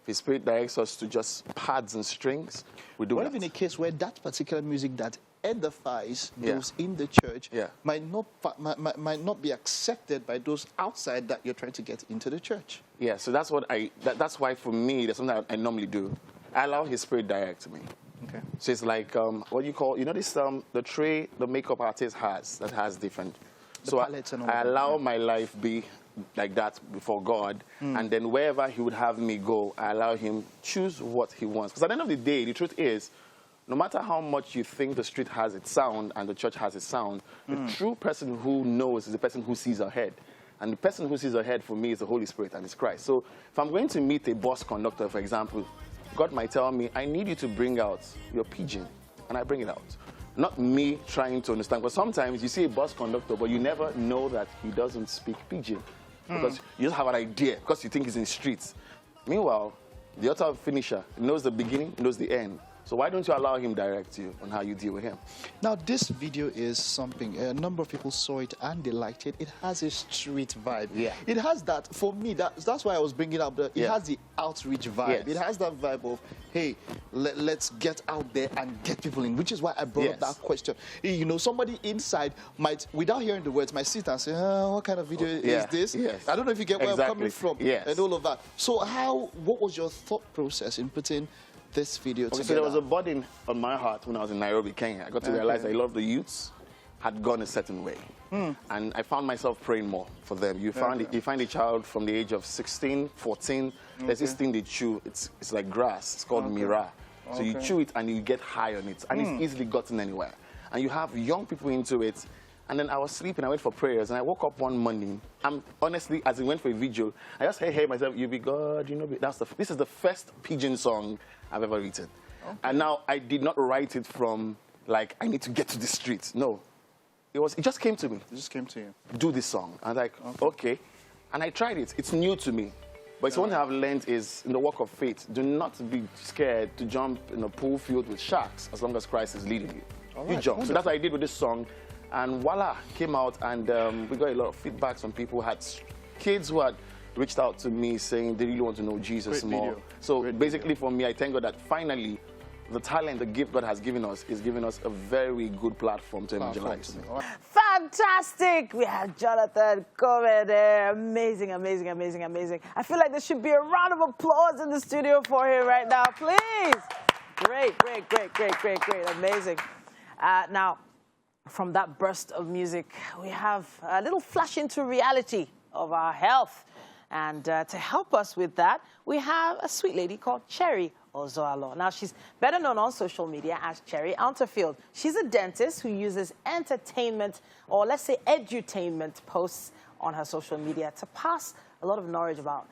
If His Spirit directs us to just pads and strings, we do that. What if in a case where that particular music that edifies those in the church might not be accepted by those outside that you're trying to get into the church? Yeah, so that's what that's why for me, that's something I normally do. I allow His Spirit direct me. Okay. So it's like, what you call, you know this, the tray the makeup artist has, that has different. So I allow my life be like that before God, and then wherever He would have me go, I allow Him choose what He wants. Because at the end of the day, the truth is, no matter how much you think the street has its sound and the church has its sound, the true person who knows is the person who sees ahead. And the person who sees ahead for me is the Holy Spirit and it's Christ. So if I'm going to meet a bus conductor, for example, God might tell me, I need you to bring out your pidgin, and I bring it out. Not me trying to understand, but sometimes you see a bus conductor, but you never know that he doesn't speak pidgin. Because you just have an idea, because you think he's in the streets. Meanwhile, the author finisher knows the beginning, knows the end. So why don't you allow him direct you on how you deal with him? Now, this video is something, a number of people saw it and they liked it. It has a street vibe. Yeah. It has that, for me, that's why I was bringing up, it has the outreach vibe. Yes. It has that vibe of, hey, let's get out there and get people in, which is why I brought up that question. You know, somebody inside might, without hearing the words, might sit and say, what kind of video is this? Yes. I don't know if you get where I'm coming from. Yes. And all of that. So what was your thought process in putting this video together? So there was a burden on my heart when I was in Nairobi, Kenya. I got to realize that a lot of the youths had gone a certain way. And I found myself praying more for them. You find a child from the age of 16, 14, there's this thing they chew, it's like grass, it's called mira. So you chew it and you get high on it, and it's easily gotten anywhere. And you have young people into it. And then I was sleeping, I went for prayers, and I woke up one morning. Honestly, as I went for a vigil, I just hey myself, you be God, you know, this is the first pidgin song I've ever written. Okay. And now I did not write it from, like, I need to get to the streets. No. It just came to me. It just came to you. Do this song. And I was like, okay. And I tried it. It's new to me. But it's one thing I've learned is, in the walk of faith, do not be scared to jump in a pool filled with sharks as long as Christ is leading you. You jump. So that's what I did with this song. And voila, came out, and we got a lot of feedback. Some people had kids who had reached out to me saying they really want to know Jesus more. So basically for me, I thank God that finally the talent, the gift God has given us is giving us a very good platform to evangelize. Fantastic! We had Jonathan Kome there. Amazing, amazing, amazing, amazing. I feel like there should be a round of applause in the studio for him right now, please. Great, great, great, great, great, great. Amazing. Now, from that burst of music, we have a little flash into reality of our health. And to help us with that, we have a sweet lady called Cherry Ozoalo. Now, she's better known on social media as Cherry Anterfield. She's a dentist who uses entertainment, or let's say edutainment posts on her social media to pass a lot of knowledge about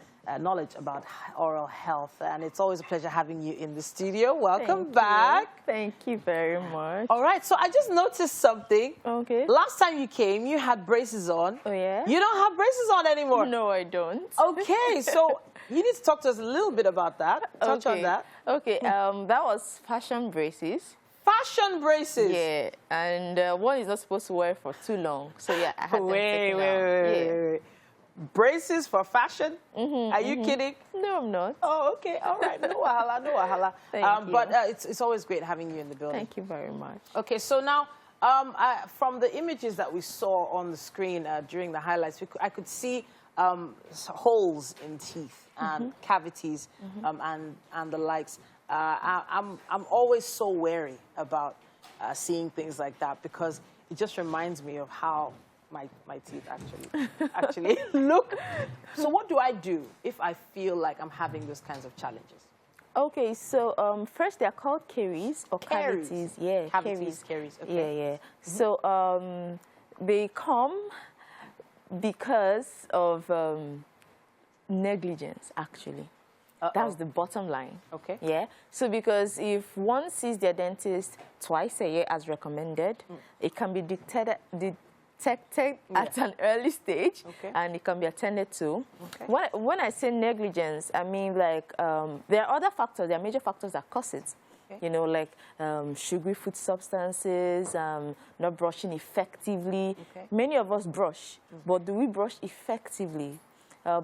oral health. And it's always a pleasure having you in the studio. Welcome back. Thank you very much. All right, so I just noticed something. Okay. Last time you came, you had braces on. Oh, yeah? You don't have braces on anymore. No, I don't. Okay, so you need to talk to us a little bit about that. Touch on that. Okay, that was fashion braces. Fashion braces? Yeah, and one is not supposed to wear for too long. So, yeah, I had them taken out. Wait. Braces for fashion? Are you kidding? No, I'm not. Oh, okay. All right. No wahala, no wahala. Thank you. But it's always great having you in the building. Thank you very much. Okay, so now, from the images that we saw on the screen during the highlights, I could see holes in teeth and cavities and the likes. I'm always so wary about seeing things like that because it just reminds me of how my teeth actually look. So what do I do if I feel like I'm having those kinds of challenges? Okay, so first they're called caries or cavities. Yeah, caries. Okay. Yeah. So they come because of negligence, actually. That's the bottom line. Okay. Yeah. So because if one sees their dentist twice a year as recommended, it can be detected detected at an early stage, and it can be attended to. When I say negligence, I mean like there are other factors, there are major factors that cause it. You know, like sugary food substances, not brushing effectively. Many of us brush, but do we brush effectively?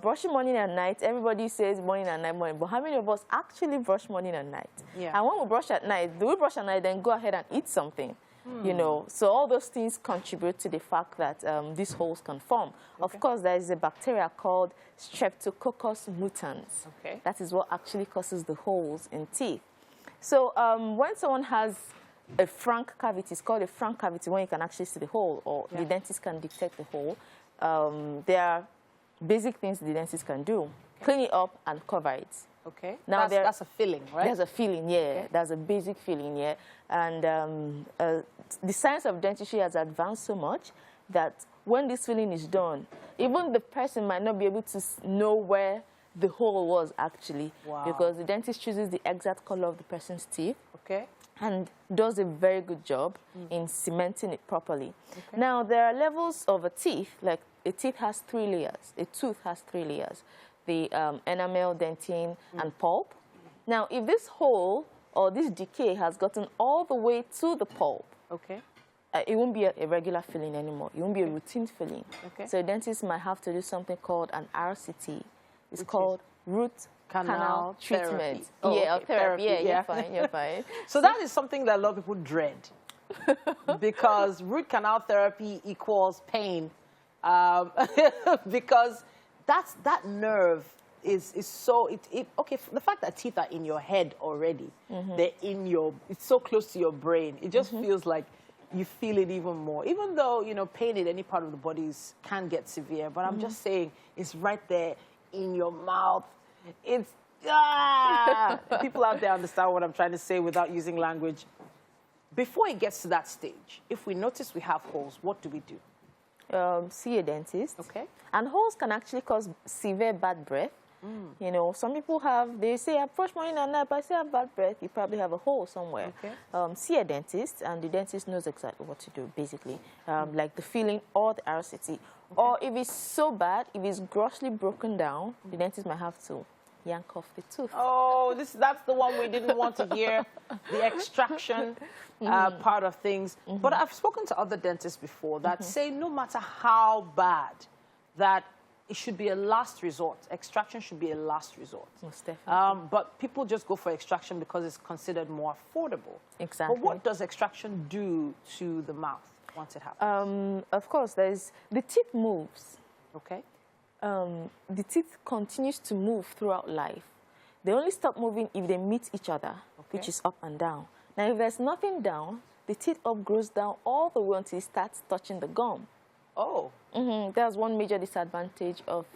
Brushing morning and night, everybody says morning and night, but how many of us actually brush morning and night? And when we brush at night, do we brush at night then go ahead and eat something? You know, so all those things contribute to the fact that these holes can form. Of course, there is a bacteria called Streptococcus mutans. That is what actually causes the holes in teeth. So when someone has a frank cavity, it's called a frank cavity when you can actually see the hole, or the dentist can detect the hole. There are basic things the dentist can do. Clean it up and cover it. Now that's a filling, right? There's a filling, There's a basic filling, And the science of dentistry has advanced so much that when this filling is done, even the person might not be able to know where the hole was actually, because the dentist chooses the exact color of the person's teeth, and does a very good job in cementing it properly. Now, there are levels of a teeth, like a teeth has 3 layers, a tooth has 3 layers, the enamel, dentine, and pulp. Now, if this hole or this decay has gotten all the way to the pulp, it won't be a regular filling anymore. It won't be a routine filling. So a dentist might have to do something called an RCT. It's called root canal treatment. Therapy. You're fine, you're fine. So that is something that a lot of people dread. Because root canal therapy equals pain. Because that nerve is so, the fact that teeth are in your head already, they're it's so close to your brain, it just feels like you feel it even more. Even though, you know, pain in any part of the body can get severe, but I'm just saying it's right there in your mouth. It's, people out there understand what I'm trying to say without using language. Before it gets to that stage, if we notice we have holes, what do we do? See a dentist. And holes can actually cause severe bad breath. You know, some people they say, I brush morning and night, but I say I have bad breath. You probably have a hole somewhere. See a dentist, and the dentist knows exactly what to do, basically. Like the filling or the RCT. Or if it's so bad, if it's grossly broken down, the dentist might have to yank off the tooth. Oh, that's the one we didn't want to hear, the extraction part of things. But I've spoken to other dentists before that say no matter how bad, that it should be a last resort. Extraction should be a last resort. Most definitely. But people just go for extraction because it's considered more affordable. Exactly. But what does extraction do to the mouth once it happens? Of course, the teeth moves. The teeth continues to move throughout life. They only stop moving if they meet each other, which is up and down. Now, if there's nothing down, the teeth up grows down all the way until it starts touching the gum. That's one major disadvantage of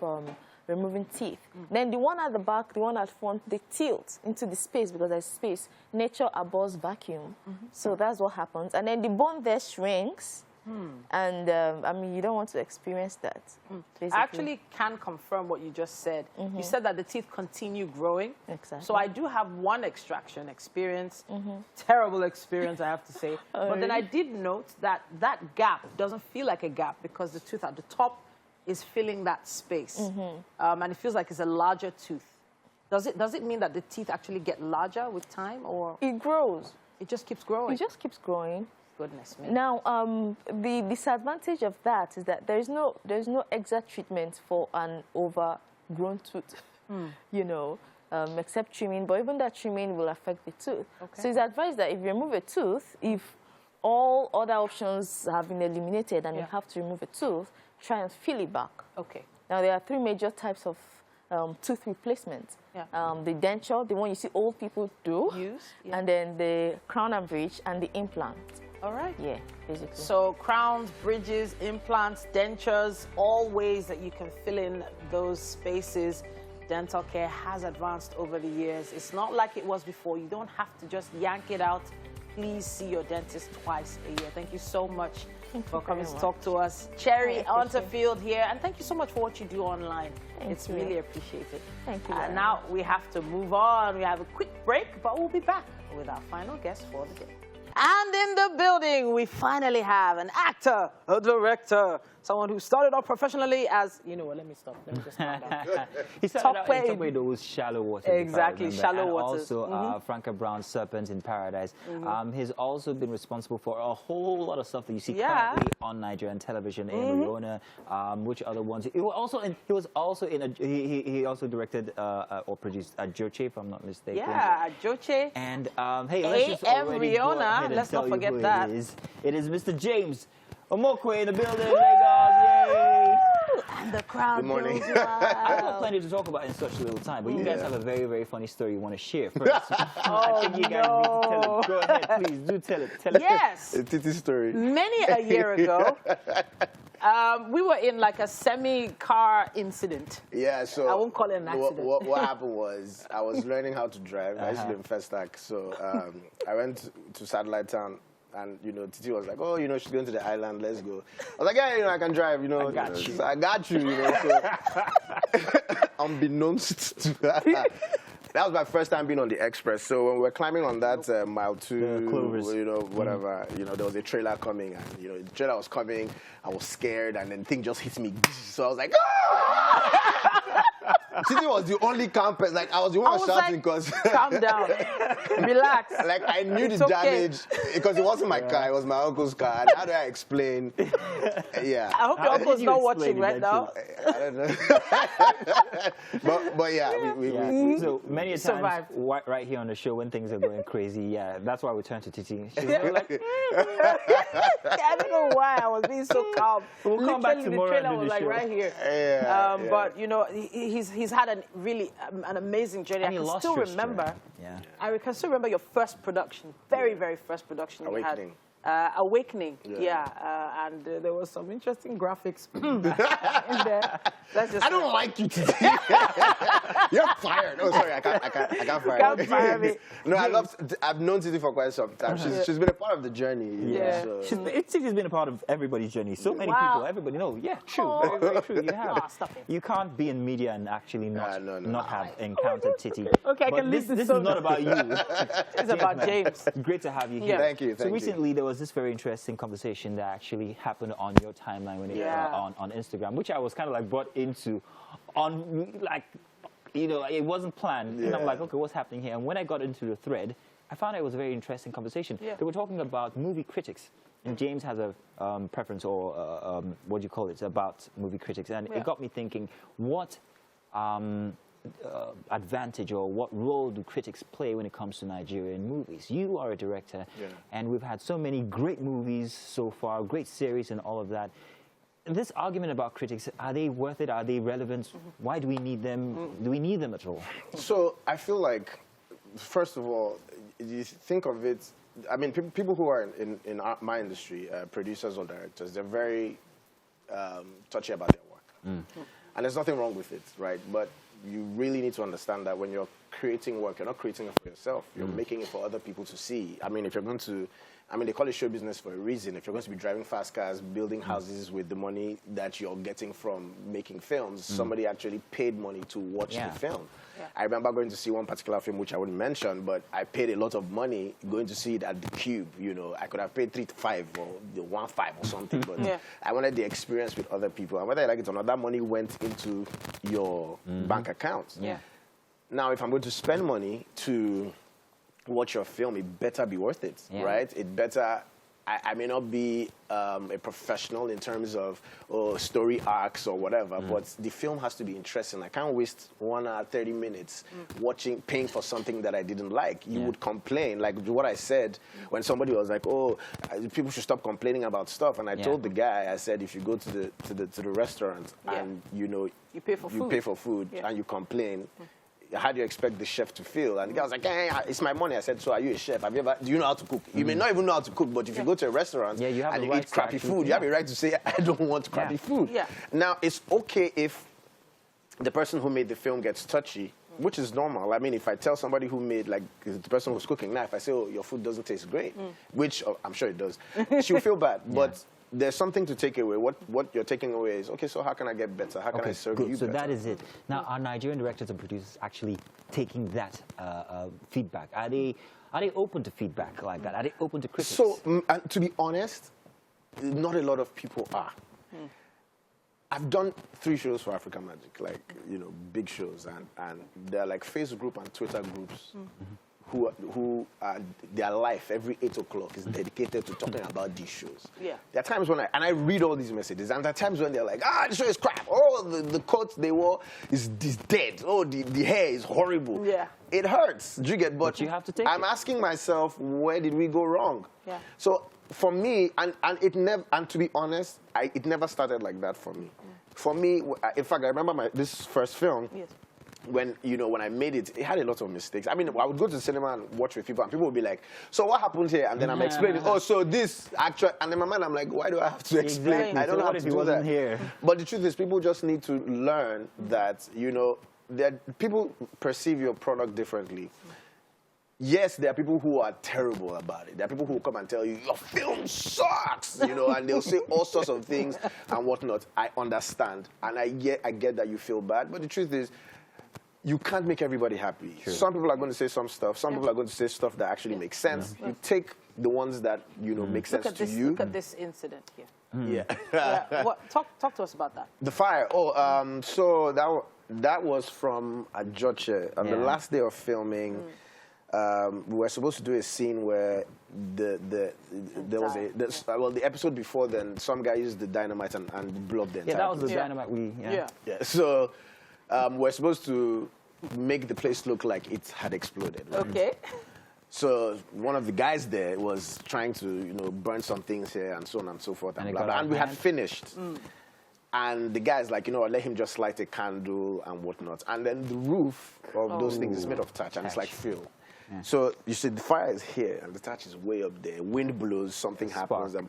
removing teeth. Then the one at the back, the one at front, they tilt into the space because there's space. Nature abhors vacuum. So that's what happens. And then the bone there shrinks. And, I mean, you don't want to experience that. I actually can confirm what you just said. You said that the teeth continue growing. So I do have one extraction experience. Terrible experience, I have to say. But then I did note that that gap doesn't feel like a gap because the tooth at the top is filling that space. And it feels like it's a larger tooth. Does it mean that the teeth actually get larger with time, or? It grows. It just keeps growing? It just keeps growing. Goodness me. Now, the disadvantage of that is that there's no exact treatment for an overgrown tooth, you know, except trimming. But even that trimming will affect the tooth. So it's advised that if you remove a tooth, if all other options have been eliminated and you have to remove a tooth, try and fill it back. Now, there are 3 major types of tooth replacement. The denture, the one you see old people use, and then the crown and bridge, and the implant. All right. Yeah, basically. So crowns, bridges, implants, dentures, all ways that you can fill in those spaces. Dental care has advanced over the years. It's not like it was before. You don't have to just yank it out. Please see your dentist twice a year. Thank you so much for coming to talk to us. Cherry Unterfield here, and thank you so much for what you do online. It's really appreciated. Thank you. And now we have to move on. We have a quick break, but we'll be back with our final guest for the day. And in the building, we finally have an actor, a director, someone who started off professionally as, you know what, let me stop. Let me just calm down. He started out in Top those Shallow Waters. Exactly, Shallow Waters. Also, Franca Brown's Serpent in Paradise. He's also been responsible for a whole lot of stuff that you see currently on Nigerian television in Riona. Which other ones? He was also in. He also directed or produced Ajoche, if I'm not mistaken. Yeah, Ajoche. And hey, let's just already go ahead and let's not tell forget you who that. It is Mr. James Omokwe in the building. Yay! And the crowd. Good morning. goes wild. I've got plenty to talk about in such little time, but you guys have a very, very funny story you want to share first. I think you guys need to tell it. Go ahead, please. Do tell it. Tell it. Yes. A titty story. Many a year ago, we were in like a semi-car incident. Yeah, so I won't call it an accident. What happened was I was learning how to drive. I used to live in Festac, so I went to Satellite Town. And, you know, Titi was like, oh, you know, she's going to the island, let's go. I was like, yeah, you know, I can drive, you know. I got you. So I got you, you know. So, unbeknownst to her, that was my first time being on the express. So when we were climbing on that mile 2, you know, whatever, you know, there was a trailer coming. And, you know, the trailer was coming. I was scared. And then the thing just hit me. So I was like, ah! Titi was the only calm person. Like, I was the one shouting because... calm down. Relax. Like, I knew the damage because it wasn't my car. It was my uncle's car. And how do I explain? Yeah. I hope your uncle's not watching right now. I don't know. but yeah, so many times right here on the show when things are going crazy, that's why we turn to Titi. She's like, I don't know why I was being so calm. We'll come back tomorrow. The trailer was like right here. But you know, he's had an amazing journey. And I can still remember. I can still remember your first production, very first production you had. Awakening, and there was some interesting graphics in there. I don't like you today. You're fired. Oh, sorry, I can't fire you. Can't fire me. No, I've known Titi for quite some time. She's been a part of the journey. Yeah. Titi's been a part of everybody's journey. So many people, everybody knows. Yeah, true, very true. You have. Stop it. You can't be in media and actually not have encountered Titi. Okay, I can listen. This is not about you. It's about James. Great to have you here. Thank you. So recently there was this very interesting conversation that actually happened on your timeline when on Instagram, which I was kind of like brought into on like, you know, it wasn't planned. And I'm like, okay, what's happening here? And when I got into the thread, I found it was a very interesting conversation. They were talking about movie critics. And James has a preference or what do you call it, about movie critics. And it got me thinking, what advantage or what role do critics play when it comes to Nigerian movies? You are a director, and we've had so many great movies so far, great series and all of that. This argument about critics, are they worth it? Are they relevant? Why do we need them? Do we need them at all? So I feel like, first of all, you think of it, I mean, people who are in my industry, producers or directors, they're very touchy about their work. And there's nothing wrong with it, right? But you really need to understand that when you're creating work, you're not creating it for yourself. You're making it for other people to see. I mean, if you're going to, I mean, they call it show business for a reason. If you're going to be driving fast cars, building houses with the money that you're getting from making films, somebody actually paid money to watch the film. I remember going to see one particular film, which I wouldn't mention, but I paid a lot of money going to see it at the Cube. You know, I could have paid 3 to 5 or the 1.5 or something, but I wanted the experience with other people. And whether I like it or not, that money went into your bank account. Now, if I'm going to spend money to watch your film, it better be worth it, right? It better. I may not be a professional in terms of story arcs or whatever, but the film has to be interesting. I can't waste 1 hour, 30 minutes paying for something that I didn't like. You would complain, like what I said when somebody was like, "Oh, people should stop complaining about stuff." And I told the guy, I said, if you go to the restaurant and you know you pay for food and you complain. How do you expect the chef to feel? And the guy was like, hey, it's my money. I said, so are you a chef? Do you know how to cook? You may not even know how to cook, but if you go to a restaurant and you eat crappy food, you have a right to say, I don't want crappy food. Now, it's okay if the person who made the film gets touchy, which is normal. I mean, if I tell somebody who made, like, the person who's cooking now, if I say, oh, your food doesn't taste great, which I'm sure it does, she'll feel bad. But there's something to take away. What you're taking away is, okay, so how can I get better? How can I serve you so better? that is it. Now, are Nigerian directors and producers actually taking that feedback? Are they open to feedback like that? Are they open to critics? So, to be honest, not a lot of people are. I've done 3 shows for Africa Magic, like, you know, big shows, and they're like Facebook group and Twitter groups who their life every 8 o'clock is dedicated to talking about these shows. Yeah. There are times when I read all these messages, and there are times when they're like, the show is crap. Oh, the coat they wore is dead. Oh, the hair is horrible. Yeah. It hurts. Do you get? But you have to take I'm asking myself, where did we go wrong? Yeah. So for me, and to be honest, it never started like that for me. For me, in fact, I remember this first film. Yes. When I made it, it had a lot of mistakes. I mean, I would go to the cinema and watch with people, and people would be like, "So what happened here?" And then I'm explaining, "Oh, so this actual." And in my mind, I'm like, "Why do I have to explain? Exactly. I don't know how to do that." Here. But the truth is, people just need to learn that, you know, that people perceive your product differently. Yes, there are people who are terrible about it. There are people who will come and tell you, your film sucks, you know, and they'll say all sorts of things and whatnot. I understand, and I get that you feel bad, but the truth is, you can't make everybody happy. Sure. Some people are going to say some stuff. Some people are going to say stuff that actually makes sense. You take the ones that, you know, make sense to you. Look at this incident here. Yeah. Talk to us about that. The fire. Oh, so that was from Ajoche. On the last day of filming, we were supposed to do a scene where the episode before then, some guy used the dynamite and blew up the entire that was the place. dynamite So we're supposed to make the place look like it had exploded. Right? Okay. So one of the guys there was trying to, you know, burn some things here and so on and so forth and blah, blah. And we had finished. And the guy's like, you know, let him just light a candle and whatnot. And then the roof of those things is made of thatch, and it's like fuel. So you see, the fire is here, and the thatch is way up there. Wind blows, something happens, and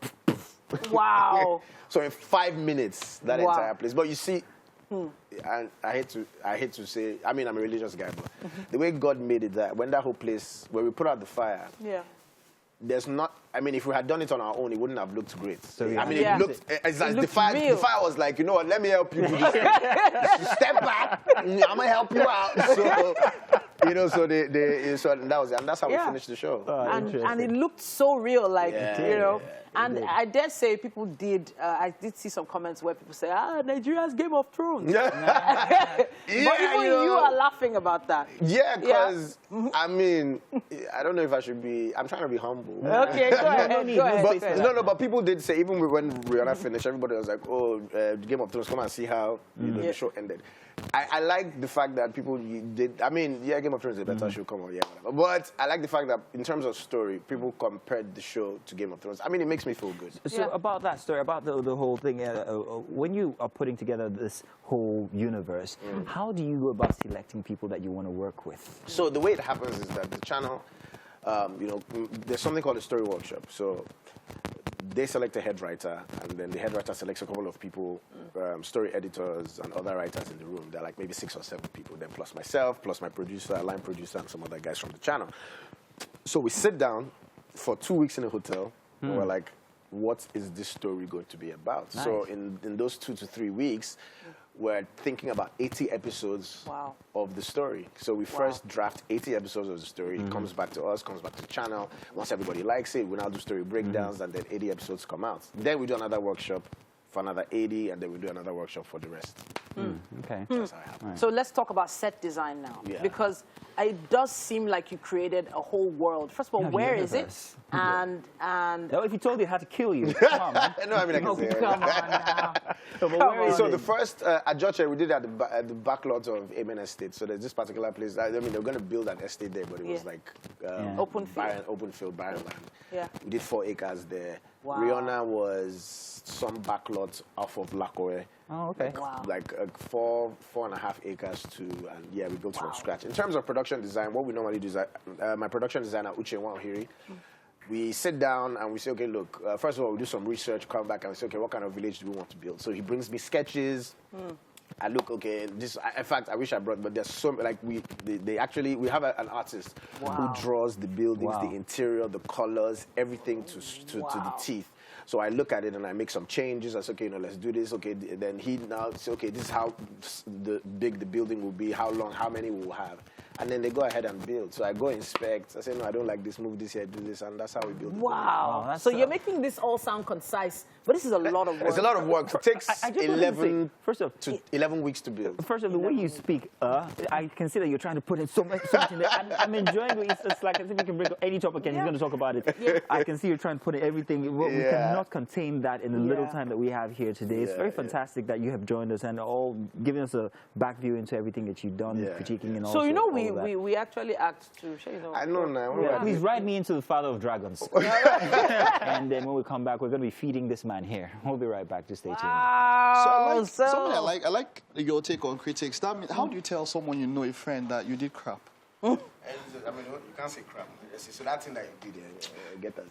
wow. So in 5 minutes, that entire place. But you see, and I hate to say, I mean, I'm a religious guy, but the way God made it, that when that whole place, where we put out the fire, there's not, I mean, if we had done it on our own, it wouldn't have looked great. So it looked, the fire was like, you know what, let me help you do this. Step back, I'm going to help you out. So, you know, so that was it. And that's how we finished the show. And it looked so real, like, you know. And I dare say people I did see some comments where people say, Nigeria's Game of Thrones. But even you are laughing about that. Yeah, because, I mean, I don't know if I should be, I'm trying to be humble. Okay, go ahead. But people did say, even when Riona finished, everybody was like, oh, Game of Thrones, come and see how the show ended. I like the fact that people did, I mean, Game of Thrones is a better show, come on, whatever. But I like the fact that in terms of story, people compared the show to Game of Thrones. I mean, it makes me feel good. So about that story, about the whole thing, when you are putting together this whole universe, how do you go about selecting people that you want to work with? So the way it happens is that the channel, you know, there's something called a story workshop. So they select a head writer, and then the head writer selects a couple of people, story editors and other writers in the room. There are like maybe 6 or 7 people, then plus myself, plus my producer, line producer, and some other guys from the channel. So we sit down for 2 weeks in a hotel, and we're like, what is this story going to be about? Nice. So in those 2 to 3 weeks, we're thinking about 80 episodes of the story. So we first draft 80 episodes of the story. It comes back to us, comes back to the channel. Once everybody likes it, we now do story breakdowns, and then 80 episodes come out. Then we do another workshop for another 80, and then we do another workshop for the rest. Okay. That's how it happens. So let's talk about set design now, because it does seem like you created a whole world. First of all, where is it? And no, if you told you how to kill you, come on, man. No, I mean, I can say come on now. So the first Ajoche we did at the back lot of Amen Estate. So there's this particular place. I mean, they were going to build an estate there, but it was like open field, barren land. Yeah. We did 4 acres there. Wow. Riona was some back lot off of Lakoe. Oh, okay. Like 4.5 acres too, and we built from scratch. In terms of production design, what we normally do is my production designer Uche Wanhiri, we sit down and we say, okay, look, first of all, we do some research, come back and we say, okay, what kind of village do we want to build? So he brings me sketches. I look, okay, this, in fact, I wish I brought, but there's so, like, we have an artist who draws the buildings, the interior, the colors, everything to the teeth. So I look at it and I make some changes. I say, okay, let's do this. Okay, then he now says, okay, this is how big the building will be, how long, how many we will have. And then they go ahead and build. So I go inspect. I say, no, I don't like this, move this here, do this, and that's how we build. Wow. So you're making this all sound concise, but this is a lot of work. It's a lot of work. It takes I 11 to 11 weeks to build. First of the way you speak, I can see that you're trying to put in so much in there. I'm enjoying it. It's like as if we can bring up any topic and he's going to talk about it. Yeah. I can see you're trying to put in everything. We cannot contain that in the little time that we have here today. It's very fantastic that you have joined us and all giving us a back view into everything that you've done, critiquing and all. So you know we actually asked to. I know now. Please ride me into the Father of Dragons. And then when we come back, we're going to be feeding this man here. We'll be right back. Just stay tuned. Wow. So I like your take on critics. That means, how do you tell someone you know, a friend, that you did crap? I mean, you can't say crap. So that thing that you did, get us.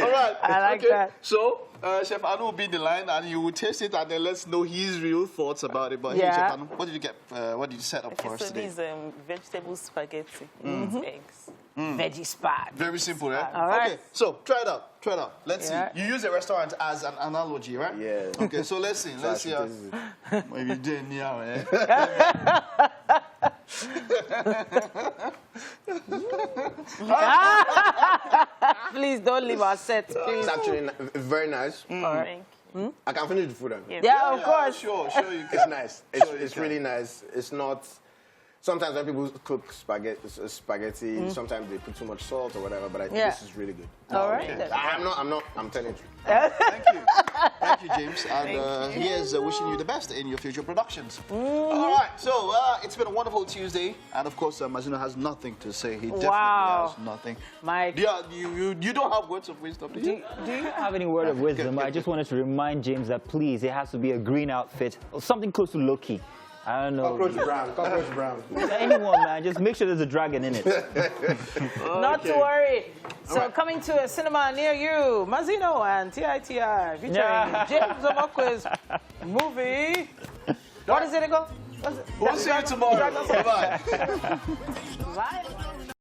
All right. I like that. So, Chef Anu will be in the line and you will taste it and then let's know his real thoughts about it. But here, Chef Anu, what did you get? What did you set up for us today? So these vegetable spaghetti with eggs. Veggie spag. Very simple, right? All right. Okay, so try it out. Try it out. Let's see. You use a restaurant as an analogy, right? Yeah. Okay, so let's see. Let's see. Maybe doing now, eh? Please don't leave our set. Please. It's actually very nice. All right. I can finish the food. Yeah, of course. Sure, you can. It's nice. It's really nice. It's not. Sometimes when people cook spaghetti, sometimes they put too much salt or whatever. But I think this is really good. All right. I'm telling you. Thank you. Thank you, James. And here's wishing you the best in your future productions. All right. So it's been a wonderful Tuesday. And of course, Mazino has nothing to say. He definitely has nothing. Mike. You don't have words of wisdom, do you? Do you have any word of wisdom? I just wanted to remind James that please, it has to be a green outfit or something close to Loki. I don't know. Cockroach brown. Anyone, man. Just make sure there's a dragon in it. Not to worry. So coming to a cinema near you, Mazino and TITI featuring James Omokwe's movie. What is it again? We'll see you tomorrow. Bye-bye. Bye.